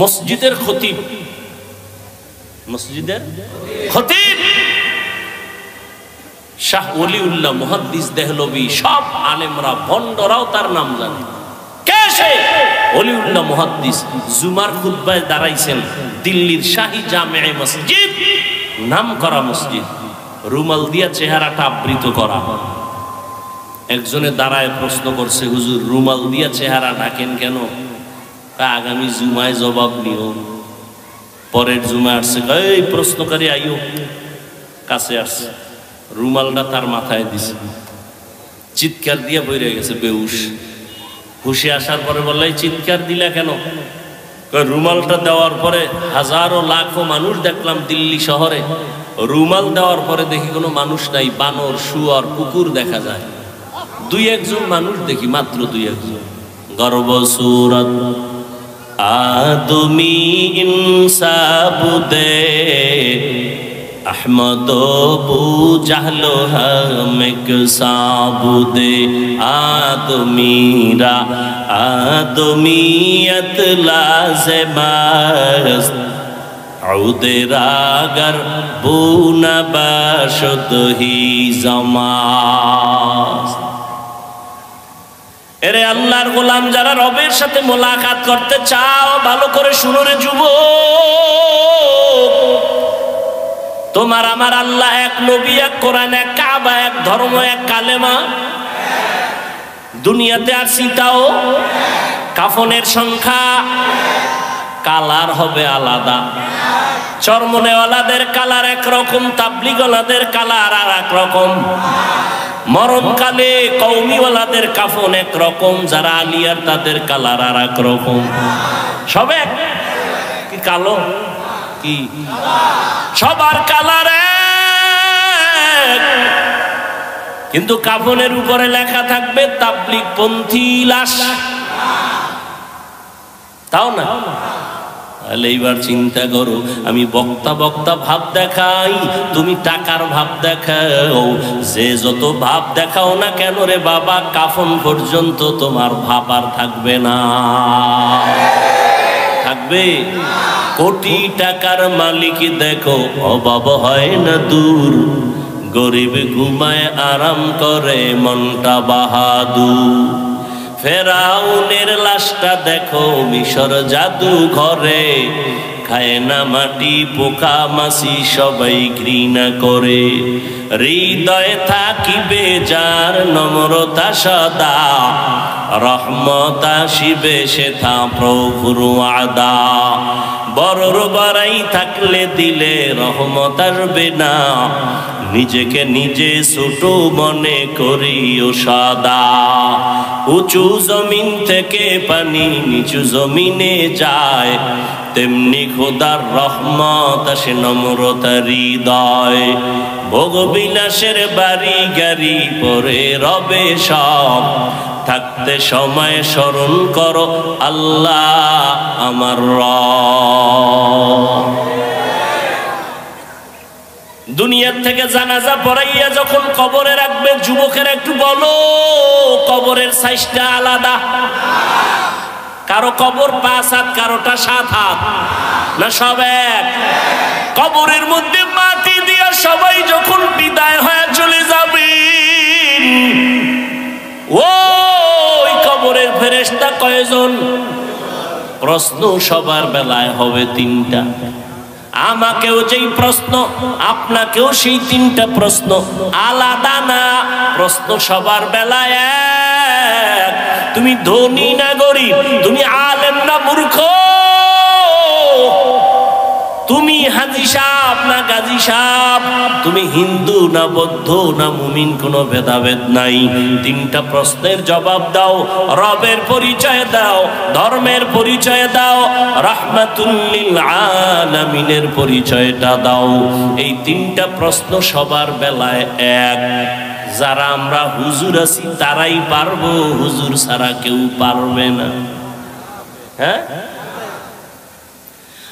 মসজিদের খতিব, মসজিদের খতিব শাহ ওলিউল্লাহ মুহাদ্দিস দেহলভী, সব আলেমরা ভণ্ডরাও তার নাম জানে। কে সে? ওলিউল্লাহ মুহাদ্দিস। জুমার খুতবায় দাঁড়াইছেন দিল্লির শাহী জামে মসজিদ, নাম করা মসজিদ, রুমাল দিয়া চেহারাটা আবৃত করা। একজনে দাঁড়ায় প্রশ্ন করছে, হুজুর রুমাল দিয়া চেহারা ঢাকেন কেন? আগামী জুমায় জবাব নিও। পরের জুমায় আসছে, এই প্রশ্নকারী আইও, কাছে আসছে, রুমালটা তার মাথায় দিছে, চিৎকার দিয়ে বইরে গেছে বেহুশ। হুশে আসার পরে বললে চিৎকার দিলা কেন? রুমালটা দেওয়ার পরে হাজারো লাখো মানুষ দেখলাম দিল্লি শহরে, রুমাল দেওয়ার পরে দেখি কোনো মানুষ নাই, বানর, শুয়োর, কুকুর দেখা যায়, দুই একজন মানুষ দেখি, মাত্র দুই একজন। গর্ব সুরত আদমি ইনসাবুদে আহমদ বু জাহলো হামেক সাবুদে আদমিরা আদমিয়ত লাজেমাস আউদেরাগর বুনা বাশদ হি জামাস। এরে আল্লাহর গোলাম যারা রবের সাথে মোলাকাত করতে চাও, ভালো করে শুনো রে যুবক, তোমার আমার আল্লাহ এক, নবী এক, কোরআন এক, কাবা এক, ধর্ম এক, কালেমা। দুনিয়াতে আর সীতাও, কাফনের সংখ্যা, কালার হবে আলাদা, চরমনেওয়ালাদের কালার একরকম, তাবলিগওয়ালাদের কালার আর এক রকম, মরণকালে কওমিওয়ালাদের কাফন একরকম, যারা আলিয়ার তাদের কালার আর এক রকম, সব এক, কি কালো, কি সবার কালার এক, কিন্তু কাফনের উপরে লেখা থাকবে তাবলিগ পন্থী লাশ, তাও না? তাহলে এইবার চিন্তা করো, আমি বক্তা বক্তা ভাব দেখাই, তুমি টাকার ভাব দেখাও, যে যত ভাব দেখাও না কেন রে বাবা, কাফন পর্যন্ত তোমার ভাব আর থাকবে না। থাকবে? কোটি টাকার মালিক দেখো অভাব হয় না দূর, গরিব ঘুমায় আরাম করে মনটা বাহাদুর। ফেরাউনের লাশটা দেখো মিশর জাদু ঘরে, খায় না মাটি পোকা মাছি সবাই ঘৃণা করে। হৃদয়ে থাকিবে যার নম্রতা সদা, রহমত আসিবে সেথা প্রভুর ওয়াদা। বড়র বড়াই থাকলে দিলে রহমত আসবে না, নিজেকে নিজে ছোট মনে করিও সদা। উঁচু জমিন থেকে পানি নিচু জমিনে যায়, তেমনি খোদার রহমত আসে নম্রতার হৃদয়। ভোগবিলাসের বাড়ি গাড়ি পরে রবে সব, থাকতে সময় স্মরণ করো আল্লাহ আমার রব। দুনিয়ার থেকে জানাজা পড়াইয়া যখন কবরে রাখবে, যুবকের একটু বলো কবরের সাইজটা আলাদা। কারো কবর 5 হাত, কারোটা 7 হাত, না সব এক? কবরের মধ্যে মাটি দিয়া সবাই যখন বিদায় হয়ে চলে যাবে, ওই কবরের ফেরেশতা কয়জন? প্রশ্ন সবার বেলায় হবে 3টা। আমাকেও যেই প্রশ্ন, আপনাকেও সেই 3টা প্রশ্ন, আলাদা না। প্রশ্ন সবার বেলায় এক। তুমি ধনী না গরিব, তুমি আলেম না মূর্খ, তুমি হাজী সাহেব না গাজী সাহেব, তুমি হিন্দু না বৌদ্ধ না মুমিন, কোনো ভেদাভেদ নাই। 3টা প্রশ্নের জবাব দাও, রবের পরিচয় দাও, ধর্মের পরিচয় দাও, রাহমাতুল লিল আলামিনের পরিচয়টা দাও। এই 3টা প্রশ্ন সবার বেলায় এক। যারা আমরা হুজুর আছি তারাই পারবো, হুজুর ছাড়া কেউ পারবে না। হ্যাঁ,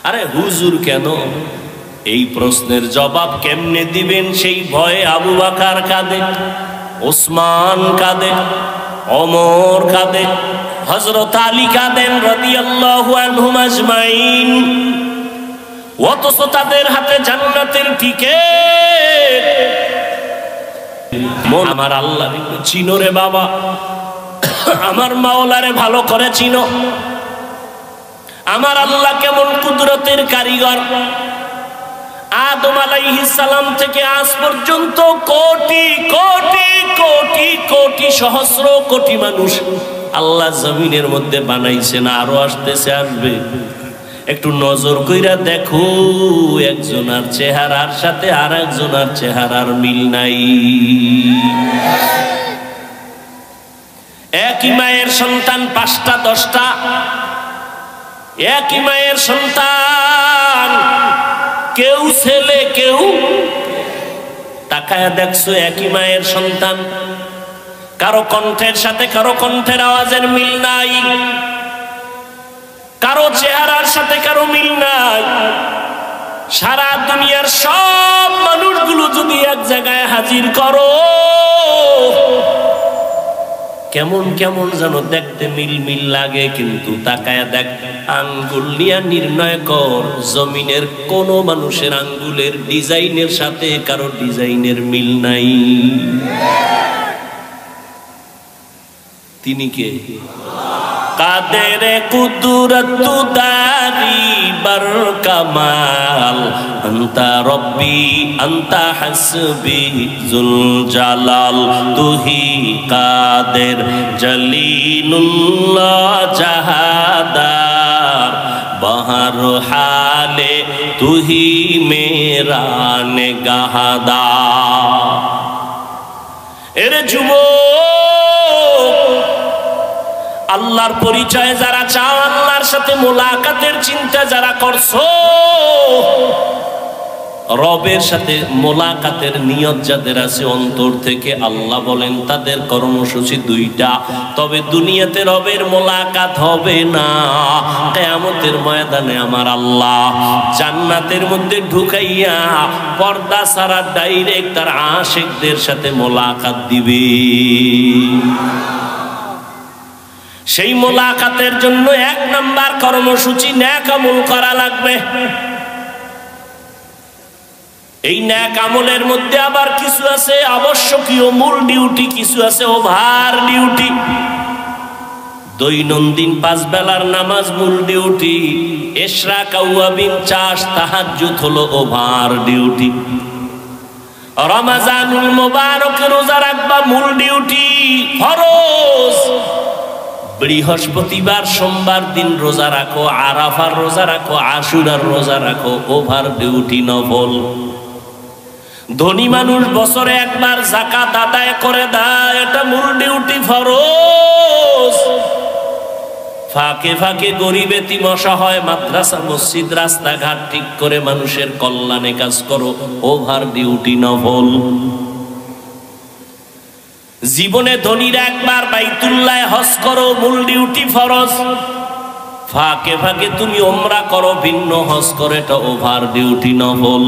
আরে হুজুর কেন? এই প্রশ্নের জবাব কেমনে দিবেন সেই ভয়ে আবু বকর কাঁদে, ওসমান কাঁদে, ওমর কাঁদে, হযরত আলী কাঁদেন রাদিয়াল্লাহু আনহুম আজমাইন। অথচ তাদের হাতে জান্নাতের টিকেট। আমার আল্লাহ চিনো রে বাবা, আমার মাওলারে ভালো করে চিনো। আমার আল্লাহ কেমন কুদরতের কারিগর। আদম আলাইহিস সালাম থেকে আজ পর্যন্ত কোটি কোটি কোটি কোটি সহস্র কোটি মানুষ আল্লাহ জমিনের মধ্যে বানাইছেন, আরো আসতেছে, আসবে। একটু নজর কইরা দেখো, একজনের চেহারার সাথে আর একজনের চেহারার মিল নাই। একই মায়ের সন্তান 5টা 10টা, একই মায়ের সন্তান, কেউ ছেলে কেউ। তাকায় দেখছো একই মায়ের সন্তান, কারো কণ্ঠের সাথে কারো কণ্ঠের আওয়াজের মিল নাই, কারো চেহারার সাথে কারো মিল নাই। সারা দুনিয়ার সব মানুষগুলো যদি এক জায়গায় হাজির করো, কেমন কেমন যেন দেখতে মিল মিল লাগে। কিন্তু তাকায় দেখ, আঙ্গুল নিয়ে নির্ণয় কর, জমিনের কোন মানুষের আঙ্গুলের ডিজাইনের সাথে কারো ডিজাইনের মিল নাই। তিনি কে? কাদের কুদরত দারি বার কামাল, আন্তা রব্বি আন্তা হাসবি জুল জালাল, তুহি কাদের জলিলুল্লাহ জাহাদার, বহর হালে তুহি মেরা নেগাহদার। এরে যুবক, আল্লাহর পরিচয় যারা চাও, আল্লাহর সাথে মোলাকাতের চিন্তা যারা করছো, রবের সাথে মোলাকাতের নিয়ত যাদের আছে অন্তর থেকে, আল্লাহ বলেন তাদের কর্মসূচি 2টা। তবে দুনিয়াতে রবের মোলাকাত হবে না, কিয়ামতের ময়দানে আমার আল্লাহ জান্নাতের মধ্যে ঢুকাইয়া পর্দা ছাড়া ডাইরেক্ট তার আশিকদের সাথে মোলাকাত দিবে। সেই মোলাকাতের জন্য 1 নাম্বার কর্মসূচি নেক আমল করা লাগবে। এই নেক আমলের মধ্যে আবার কিছু আছে আবশ্যকীয় মূল ডিউটি, কিছু আছে ওভার ডিউটি। দৈনন্দিন 5 বেলার নামাজ মূল ডিউটি, ইশরাক আওয়াবিন চাষ তাহাজ্জুদ হলো ওভার ডিউটি। রমজানুল মুবারক রোজা রাখবা মূল ডিউটি, ফরজ। বৃহস্পতিবার সোমবার দিন রোজা রাখো, আরাফার রোজা রাখো, আশুরার রোজা রাখো, ওভার ডিউটি নফল। ধনী মানুষ বছরে একবার যাকাত আদায় করে দেয়, এটা মূল ডিউটি, ফরজ। ফাঁকে ফাঁকে গরিব এতিম অসহায় মাদ্রাসা মসজিদ রাস্তাঘাট ঠিক করে মানুষের কল্যাণে কাজ করো, ওভার ডিউটি নফল। জীবনে ধনীরা একবার বাইতুল্লাহ হজ করো, মূল ডিউটি ফরজ। ফাঁকে ফাঁকে তুমি ওমরা করো, ভিন্ন হজ করে, এটা ওভার ডিউটি নফল।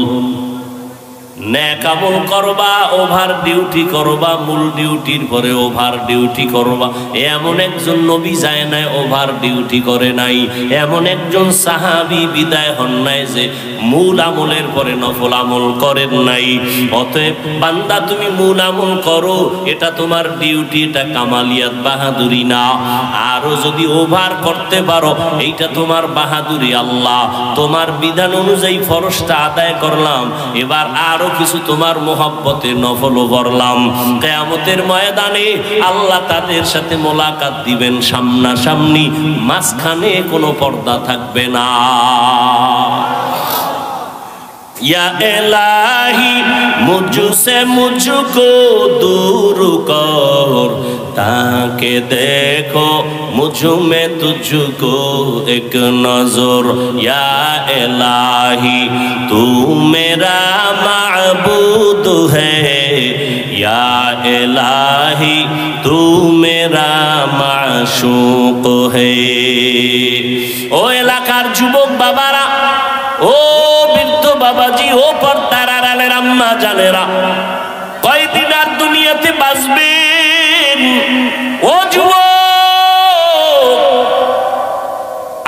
নেক আমল করবা, ওভার ডিউটি করবা, মূল ডিউটির পরে ওভার ডিউটি করবা। এমন একজন নবী যায় নাই ওভার ডিউটি করে নাই, এমন একজন সাহাবী বিদায় হন নাই যে মূল আমলের পরে নফল আমল করেন নাই। অতএব বান্দা তুমি মূল আমল করো, এটা তোমার ডিউটি, এটা কামালিয়াত বাহাদুরি না। আরো যদি ওভার করতে পারো এইটা তোমার বাহাদুরি। আল্লাহ তোমার বিধান অনুযায়ী ফরজটা আদায় করলাম, এবার আরো কিছু তোমার মোহাব্বতে নফলও করলাম। কিয়ামতের ময়দানে আল্লাহ তাদের সাথে মোলাকাত দিবেন সামনাসামনি, মাঝখানে কোনো পর্দা থাকবে না। या इलाही मुझसे मुझको दूर कर, ताकि देखो मुझ में तुझको एक नजर। या इलाही तू मेरा माबूद है, या इलाही तू मेरा माशूक है। ओ এলাকার যুবক বাবারা, ও বৃদ্ধ বাবাজি, ও পর্দার আড়ালের আম্মা জানেরা, কয়দিন আর দুনিয়াতে বাঁচবেন? ও যুবক,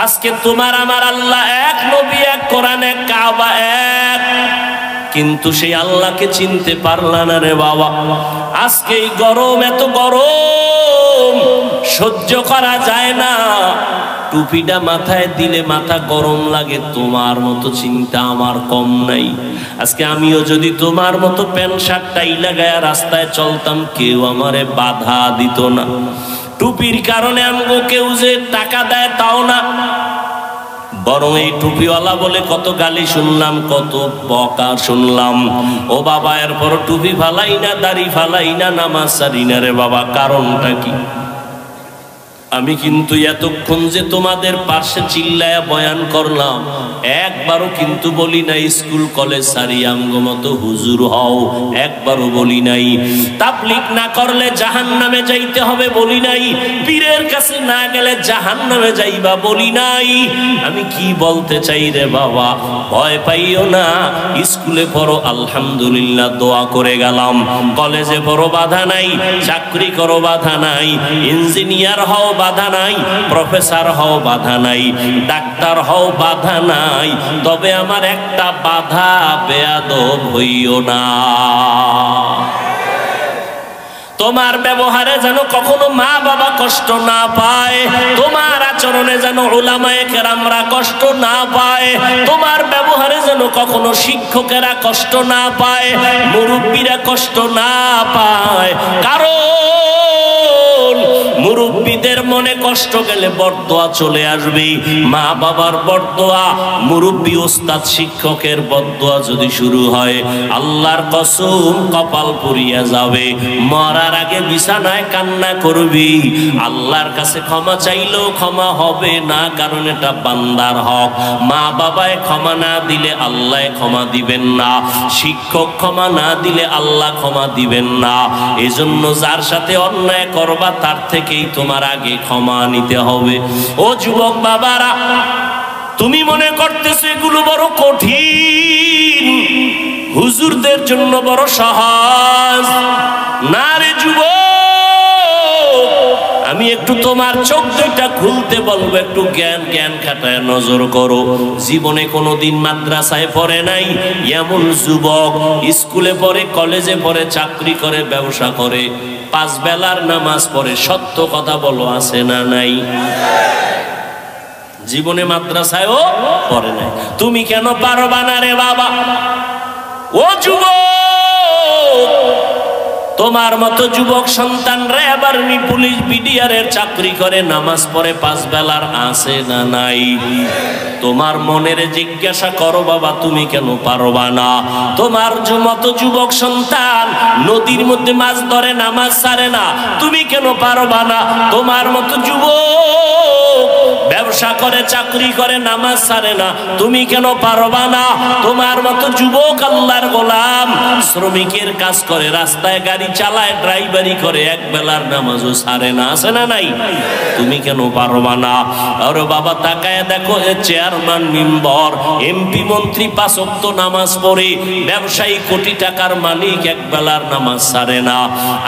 আজকে তোমার আমার আল্লাহ এক, নবী এক, কোরআন এক, কাবা এক, কিন্তু সেই আল্লাহকে চিনতে পারলা না রে বাবা। আজকে এই গরম, এত গরম সহ্য করা যায় না, টুপিটা মাথায় দিলে মাথা গরম লাগে। তোমার মতো চিন্তা আমার কম নাই। আজকে আমিও যদি তোমার মতো প্যান্ট শার্ট টাই লাগায় রাস্তায় চলতাম, কেউ আমারে বাধা দিত না। টুপির কারণে আমগো কেউ যে টাকা দেয় তাও না, বরং এই টুপিওয়ালা বলে কত গালি শুনলাম, কত বকা শুনলাম। ও বাবা, এরপর টুপি ফালাই না, দাড়ি ফালাই না, নামাজ সারি না রে বাবা, কারণটা কি? আমি কিন্তু এতক্ষণ যে তোমাদের পাশে চিল্লায়া বয়ান করলাম, একবারও কিন্তু বলি নাই স্কুল কলেজ সারি আমগো মতো হুজুর হও, একবারও বলি নাই। তাবলীগ না করলে জাহান্নামে যাইতে হবে বলি নাই, পীরের কাছে না গেলে জাহান্নামে যাইবা বলি নাই। আমি কি বলতে চাই রে বাবা, ভয় পাইও না। স্কুলে পড়ো, আলহামদুলিল্লাহ, দোয়া করে গেলাম। কলেজে পড়ো, বাধা নাই। চাকরি করো, বাধা নাই। ইঞ্জিনিয়ার হও, বাধা নাই। প্রফেসর হও, বাধা নাই। ডাক্তার হও, বাধা নাই। তবে আমার একটা বাধা, বেয়াদব হইও না। তোমার ব্যবহারে যেন কখনো মা বাবা কষ্ট না পায়, তোমার আচরণে যেন উলামায়ে কেরামরা কষ্ট না পায়, তোমার ব্যবহারে যেন কখনো শিক্ষকেরা কষ্ট না পায়, মুরব্বীরা কষ্ট না পায়। কারণ মুরব্বীদের মনে কষ্ট গেলে বরদোয়া চলে আসবে। মা বাবার বরদোয়া, মুরব্বী ওস্তাদ শিক্ষকের বরদোয়া যদি শুরু হয়, আল্লাহর কসম কপাল পুড়িয়া যাবে। মরার আগে বিছানায় কান্না করবি, আল্লাহর কাছে ক্ষমা চাইলেও ক্ষমা হবে না, কারণ এটা বান্দার হক। মা বাবায় ক্ষমা না দিলে আল্লাহ ক্ষমা দিবেন না, শিক্ষক ক্ষমা না দিলে আল্লাহ ক্ষমা দিবেন না। এজন্য যার সাথে অন্যায় করবা তার থেকেই তোমার আগে ক্ষমা নিতে হবে। ও যুবক বাবারা, তুমি মনে করতেছো এগুলো বড় কঠিন, হুজুরদের জন্য বড় সহজ। না রে যুবক, আমি একটু তোমার চোখ দুইটা খুলতে বলবো, একটু জ্ঞান খাটায় নজর করো। জীবনে কোনোদিন মাদ্রাসায় পড়ে নাই এমন যুবক, স্কুলে পড়ে, কলেজে পড়ে, চাকরি করে, ব্যবসা করে, 5 বেলার নামাজ পড়ে, সত্য কথা বলো, আছে না নাই? জীবনে মাদ্রাসায়ও পড়ে নাই। তুমি কেন পারবা না রে বাবা? ও যুবক, তোমার মতো যুবক সন্তানরা এবার পুলিশ বিডিআরের চাকরি করে, নামাজ পড়ে 5 বেলার আছে না নাই? তোমার মনের জিজ্ঞাসা করো বাবা, তুমি কেন পারবা না? তোমার মতো যুবক সন্তান নদীর মধ্যে মাছ ধরে, নামাজ ছাড়ে না, তুমি কেন পারবা না? তোমার মতো যুবক ব্যবসা করে, চাকরি করে, নামাজ ছাড়ে না, তুমি কেন পারবা না? তোমার মতো যুবক আল্লাহর গোলাম শ্রমিকের কাজ করে, রাস্তায় গাড়ি চালায়, ড্রাইভারি করে, 1 বেলার নামাজও ছাড়ে না, আছে না নাই? তুমি কেন পারবা না? আরে বাবা তাকায় দেখো, চেয়ারম্যান, মেম্বার, এমপি, মন্ত্রী 5 ওয়াক্ত নামাজ পড়ে, ব্যবসায়ী, কোটি টাকার মালিক, 1 বেলার নামাজ ছাড়ে না।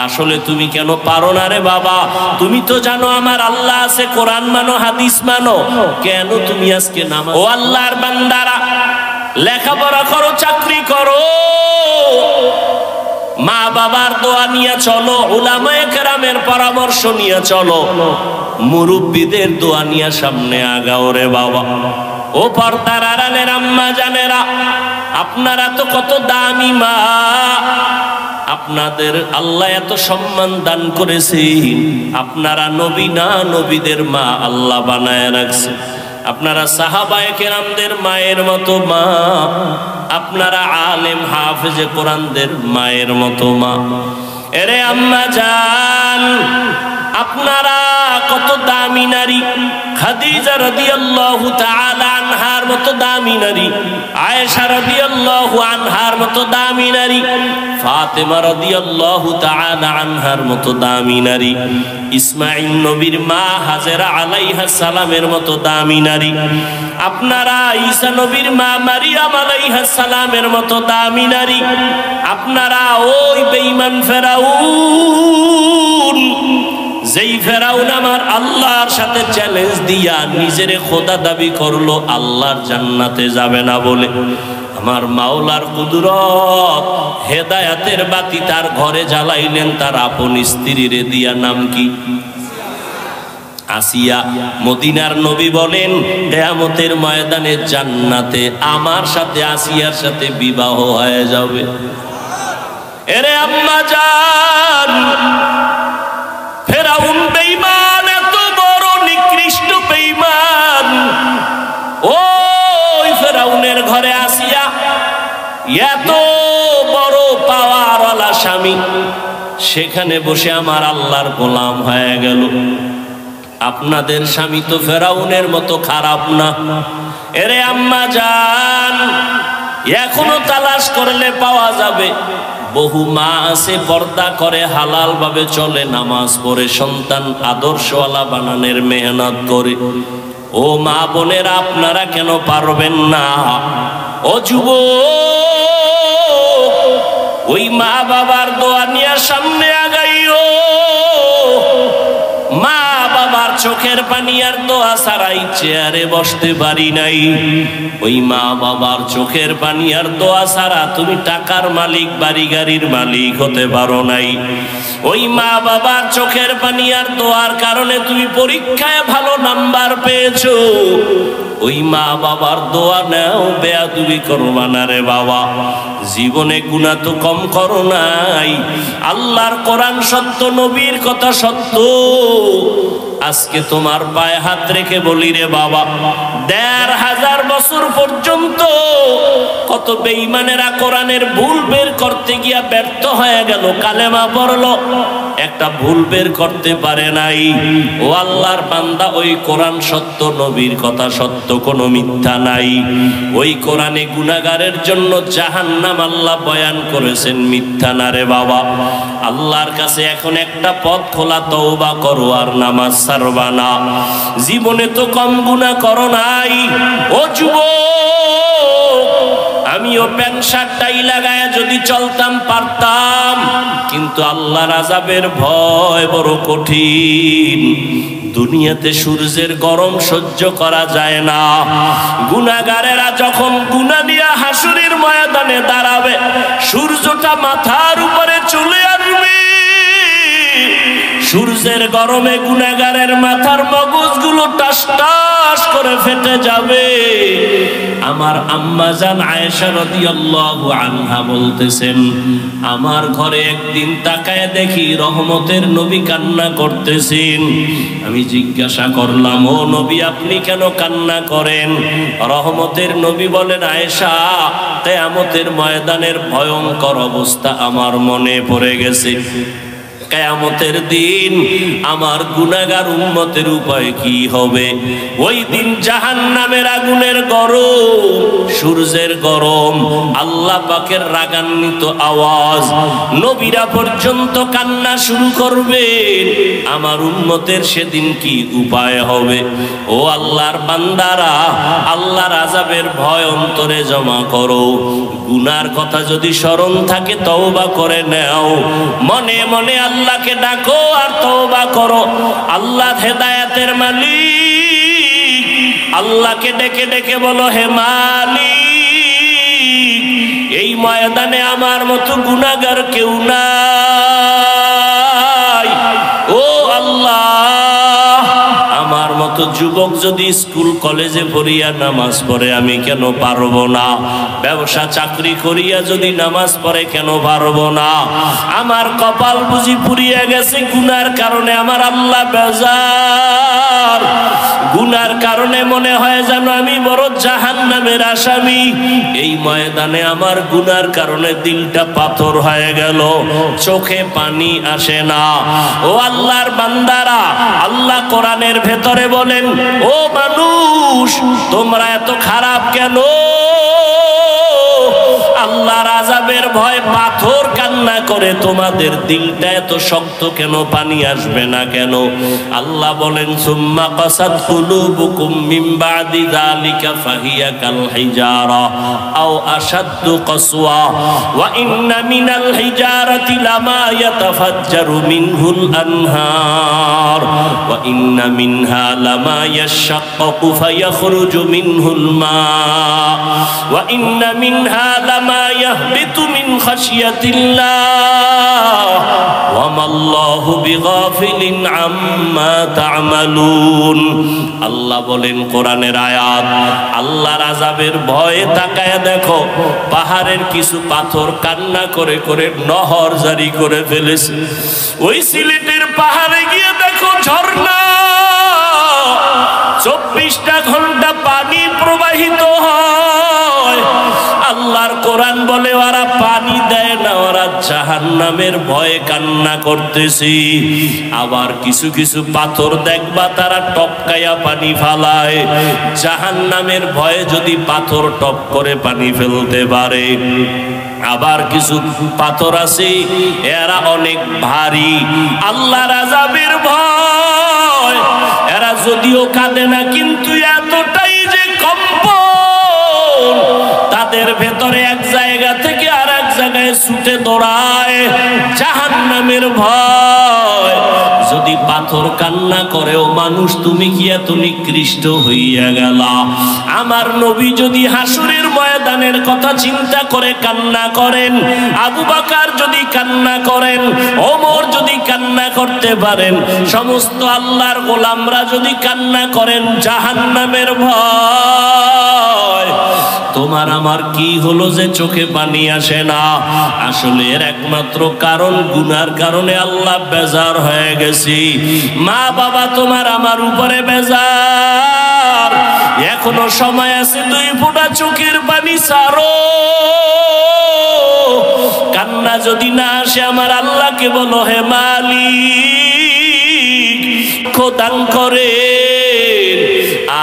আসলে তুমি কেন পারো না রে বাবা? তুমি তো জানো আমার আল্লাহ আছে, কোরআন মানো, হাদিস মানো, কেন তুমি আজকে নামাজ? ও আল্লাহর বান্দারা, লেখাপড়া করো, চাকরি করো, মা বাবার দোয়া নিয়ে চলো, উলামায়ে কেরামের পরামর্শ নিয়ে চলো, মুরব্বীদের দোয়া নিয়ে সামনে আগাও রে বাবা। ও পর্দার আড়ালের আম্মা জানেরা, আপনারা তো কত দামি মা, আপনাদের আল্লাহ এত সম্মান দান করেছেন, আপনারা নবী না, নবীদের মা আল্লাহ বানায় রাখছে। আপনারা সাহাবায়ে কেরামদের মায়ের মতো মা, আপনারা আলেম হাফেজে কোরআনদের মায়ের মতো মা। এরে আম্মা জান, আপনারা কত দামি নারী। খাদিজা রাদিয়াল্লাহু তাআলা আনহার মতো দামি নারী, আয়েশা রাদিয়াল্লাহু আনহার মতো দামি নারী, ফাতেমা রাদিয়াল্লাহু তাআলা আনহার মতো দামি নারী, ইসমাঈল নবীর মা হাজেরা আলাইহা সালামের মতো দামি নারী, আপনারা ঈসা নবীর মা মারিয়াম আলাইহা সালামের মতো দামি নারী, আপনারা ওই বেঈমান ফেরাউন, যেই ফেরাউন আমার আল্লাহর সাথে চ্যালেঞ্জ দিয়া নিজের খোদা দাবি করলো, আল্লাহর জান্নাতে যাবে না বলে, আমার মাওলার কুদরত হেদায়াতের বাতি তার ঘরে জ্বালাইলেন তার আপন স্ত্রীরে দিয়া। নাম কি? আসিয়া। মদিনার নবী বলেন, কিয়ামতের ময়দানে জান্নাতে আমার সাথে আসিয়ার সাথে বিবাহ হয়ে যাবে। এরে আম্মা জান, ফেরাউন বেঈমান, এত বড় নিকৃষ্ট বেঈমান, ওই ফেরাউনের ঘরে আসিয়া এত বড় পাওয়ারওয়ালা স্বামী, সেখানে বসে আমার আল্লাহর গোলাম হয়ে গেল। আপনাদের স্বামী তো ফেরাউনের মতো খারাপ না। এরে আম্মা জান, এখনো তালাশ করলে পাওয়া যাবে। বহু মা আছে পর্দা করে, হালাল ভাবে চলে, নামাজ পড়ে, সন্তান আদর্শওয়ালা বানানোর মেহনত করে। ও মা বোনেরা, আপনারা কেন পারবেন না? ও যুবক, ওই মা বাবার দোয়া নিয়ে সামনে আগাইও। মা বাবার চোখের পানি আর দোয়া ছাড়াই চেয়ারে বসতে পারি নাই। ওই মা বাবার চোখের পানি আর দোয়া ছাড়া তুমি টাকার মালিক, বাড়ি গাড়ির মালিক হতে পারো নাই। ওই মা বাবার চোখের পানি আর দোয়ার কারণে তুমি পরীক্ষায় ভালো নাম্বার পেয়েছো। ওই মা বাবার দোয়া নাও, বেয়াদবি করবা না রে বাবা। জীবনে গুনাহ তো কম করো নাই। আল্লাহর কোরআন সত্য, নবীর কথা সত্য। আজকে তোমার পায়ে হাত রেখে বলি রে বাবা, ১৫০০ বছর পর্যন্ত কত বেঈমানেরা কোরআনের ভুল বের করতে গিয়া ব্যর্থ হয়ে গেল। কালেমা পড়লো, একটা ভুল বের করতে পারে নাই। ও আল্লাহর বান্দা, ওই কোরআন সত্য, নবীর কথা সত্য, কোনো মিথ্যা নাই। ওই কোরআনে গুনাহগারের জন্য জাহান্নাম আল্লাহ বয়ান করেছেন, মিথ্যা না রে বাবা। আল্লাহর কাছে এখন একটা পথ খোলা, তওবা করো আর নামাজ ছাড়বা না। জীবনে তো কম গুনাহ করো নাই। ও যুবক, আমিও প্যান্ট শার্ট টাই লাগায় যদি চলতাম পারতাম, কিন্তু আল্লাহর আযাবের ভয় বড় কঠিন। দুনিয়াতে সূর্যের গরম সহ্য করা যায় না। গুনাহগারেরা যখন গুনাহ নিয়ে হাসরের ময়দানে দাঁড়াবে, সূর্যটা মাথার উপরে চলে আসবে, সূর্যের গরমে গুনাহগারের মাথার মগজগুলো টাস টাস করে ফেটে যাবে। আমার আম্মা জান আয়েশা রাদিয়াল্লাহু আনহা বলতেছেন, আমার ঘরে একদিন তাকায় দেখি রহমতের নবী কান্না করতেছেন। আমি জিজ্ঞাসা করলাম, ও নবী আপনি কেন কান্না করেন? রহমতের নবী বলেন, আয়েশা কিয়ামতের ময়দানের ভয়ঙ্কর অবস্থা আমার মনে পড়ে গেছে। কিয়ামতের দিন আমার গুনাহগার উম্মতের উপায় কি হবে? ওই দিন জাহান্নামের আগুনের গরম, সূর্যের গরম, আল্লাহ পাকের রাগান্বিত আওয়াজ, নবীরা পর্যন্ত কান্না শুরু করবেন। আমার উম্মতের সেদিন কি উপায় হবে? ও আল্লাহর বান্দারা, আল্লাহর আযাবের ভয় অন্তরে জমা করো। গুনার কথা যদি স্মরণ থাকে তওবা করে নাও, মনে মনে আল্লাহকে ডাকো আর তওবা করো। আল্লাহ হেদায়েতের মালিক, আল্লাহকে ডেকে ডেকে বলো, হে মালিক এই ময়দানে আমার মতো গুনাহগার কেউ নাই। ও আল্লাহ, আমার মতো যুবক যদি স্কুল কলেজে পড়িয়া নামাজ পড়ে আমি কেন পারবো না? ব্যবসা চাকরি করিয়া যদি নামাজ পড়ে কেন পারবো না? আমার কপাল বুঝি পুড়িয়া গেছে গুনার কারণে। আমার আল্লাহ বেজার, গুনার কারণে মনে হয় যেন আমি বড় জাহান্নামের আসামি। এই ময়দানে আমার গুনার কারণে দিলটা পাথর হয়ে গেল, চোখে পানি আসে না। ও আল্লাহর বান্দারা, আল্লাহ কোরআনের ভেতরে বলেন, ও মানুষ তোমরা এত খারাপ কেন? আল্লাহর আযাবের ভয় পাথর কান্না করে, তোমাদের দিলটা এত শক্ত কেন? পানি আসবে না কেন? আল্লাহ বলেন, সুম্মা কাসাত কুলুবুকুম মিন বাদি যালিকা ফাহিয়া কাল হিজারা আও আশাদ্দু কাসওয়া ওয়া ইন্না মিনাল হিজারাতি লামা ইয়াতাফাজ্জারু মিনহুল আনহার ওয়া ইন্না মিনহা লামা ইয়াশাক্কাকু ফায়াখরুজু মিনহুল মা ওয়া ইন্না মিনহা লামা ইয়াহবিতু মিন খাশিয়াতিল্লাহ ওয়া মাল্লাহু বিগাফিলিন আম্মা তা'মালুন। আল্লাহ বলেন কোরআনের আয়াত, আল্লাহর আযাবের ভয়ে তাকায় দেখো পাহাড়ের কিছু পাথর কান্না করে করে নহর জারি করে ফেলেছে। ওই সিলেটের পাহাড়ে গিয়ে দেখো ঝর্ণা, 24টা ঘন্টা পানি প্রবাহিত হয়। আল্লাহর কোরআন বলে ওরা পানি দেয় না, ওরা জাহান্নামের ভয়ে কান্না করতেছে। আবার কিছু কিছু পাথর দেখবা তারা টপকায়া পানি ফালায়। জাহান্নামের ভয়ে যদি পাথর টপ করে পানি ফেলতে পারে। আবার কিছু পাথর আছে এরা অনেক ভারী, আল্লাহর আযাবের ভয় এরা যদিও কাঁদে না কিন্তু এতটাই যে কম্পন তাদের ভেতরে এক জায়গা থেকে আর এক জায়গায় ছুটে দৌড়ায়। জাহান্নামের ভয় যদি পাথর কান্না করেও মানুষ, তুমি কি এত নিকৃষ্ট হইয়া গেলা? আমার নবী যদি হাসরের ময়দানের কথা চিন্তা করে কান্না করেন, আবু বকর যদি কান্না করেন, ওমর যদি কান্না করতে পারেন, সমস্ত আল্লাহর গোলামরা যদি কান্না করেন জাহান্নামের ভয়, তোমার আমার কি হলো যে চোখে পানি আসে না? আসলে এর একমাত্র কারণ গুনার কারণে আল্লাহ বেজার হয়ে গেছি। মা বাবা তোমার আমার উপরে বেজার, এখনো সময় আছে, 2 ফোঁটা চোখের পানি ছাড়ো। কান্না যদি না আসে আমার আল্লাহকে বলো, হে মালিক দান করে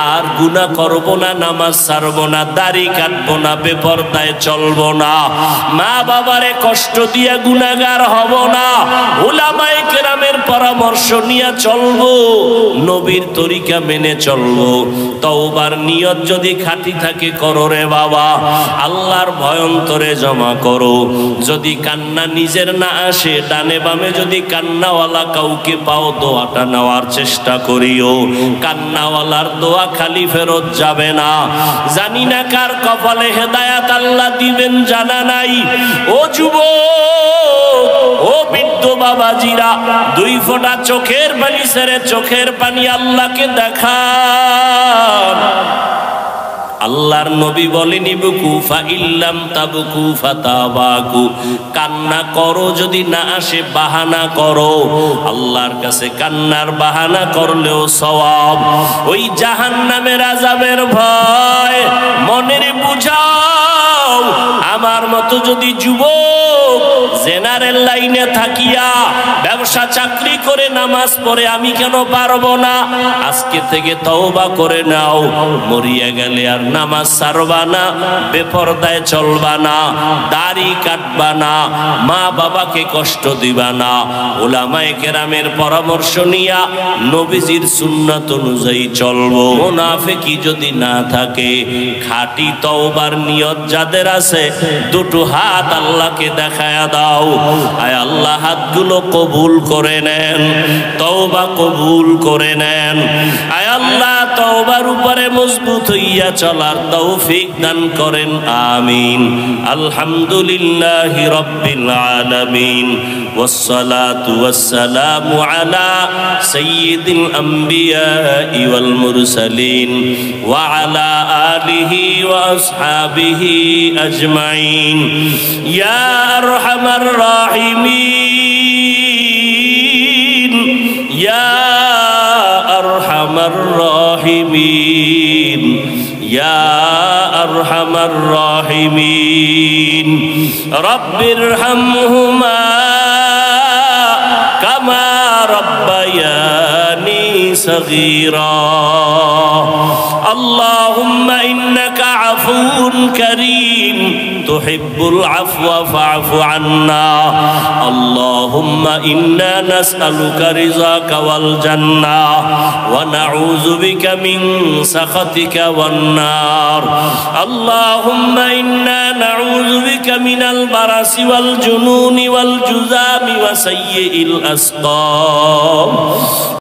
আর গুনাহ করব না, নামাজ ছাড়বো না, দাড়ি কাটবো না, বেপরদায় চলবো না, মা বাবারে কষ্ট দিয়া গুনাহগার হব না, উলামায়ে কেরামের পরামর্শ নিয়ে চলবো, নবীর তরিকা মেনে চলবো। তওবার নিয়ত যদি খাঁটি থাকে করো রে বাবা, আল্লাহর ভয় অন্তরে জমা করো। যদি কান্না নিজের না আসে, ডানে বামে যদি কান্নাওয়ালা কাউকে পাও দোয়াটা নেওয়ার চেষ্টা করিও। কান্নাওয়ালার দোয়া খালি ফেরত যাবে না। জানি না কার কপালে হেদায়াত আল্লাহ দিবেন জানা নাই। ও যুবক, ও বৃদ্ধ বাবাজিরা, 2 ফোঁটা চোখের পানি ছেড়ে চোখের পানি আল্লাহকে দেখান। আল্লাহর নবী বলেন ইবকু ফাইল্লাম তাবকু ফাতাবাকু, কান্না করো, যদি না আসে বাহানা করো। আল্লাহর কাছে কান্নার বাহানা করলেও সওয়াব। ওই জাহান্নামের আযাবের ভয় মনের বুঝাও। আমার মতো যদি যুবক জেনারেল লাইনে থাকিয়া ব্যবসা চাকরি করে নামাজ পড়ে আমি কেন পারবো না? আজকে থেকে তওবা করে নাও। মরিয়া গেলে আর নামাজ ছাড়বা না, বেপরদায় চলবা না, দাড়ি কাটবা না, মা বাবাকে কষ্ট দিবা না। উলামায়ে কেরামের পরামর্শ নিয়া নবীজির সুন্নাত অনুযায়ী চলবো। মুনাফিকি যদি না থাকে, খাঁটি তওবার নিয়ত যাদের আছে, দুটো হাত আল্লাহকে দেখায়া দাও। আয় আল্লাহ হাতগুলো কবুল করে নেন, তওবা কবুল করে নেন। আয় আল্লাহ তওবার উপরে মজবুত হইয়া চলার তৌফিক দান করেন, আমিন। আলহামদুলিল্লাহি রাব্বিল আলামিন, ওয়াসসালাতু ওয়াসসালামু আলা সাইয়্যিদিল আম্বিয়াই ওয়াল মুরসালিন ওয়া আলা আলিহি ওয়া আসহাবিহি আজমাইন। ইয়া আরহামার রাহিমিন, ইয়া আরহামার রাহিমিন, ইয়া আরহামার রাহিমিন। রব্বিরহামহুমা কামা রব্বায়ানি সগীরা। আল্লাহুম্মা ইন্নাকা আফুউন কারীম তুহিব্বুল আফওয়া ফা'ফু আন্না। আল্লাহুম্মা ইন্না নাসআলুকা রিযাকা ওয়াল জান্নাহ ওয়া নাউযু বিকা মিন সাখাতিকা ওয়ান নার। আল্লাহুম্মা ইন্না নাউযু বিকা মিনাল বারাসি ওয়াল জুনুনি ওয়াল জুযামি ওয়া সাইয়্যিল আসকাম।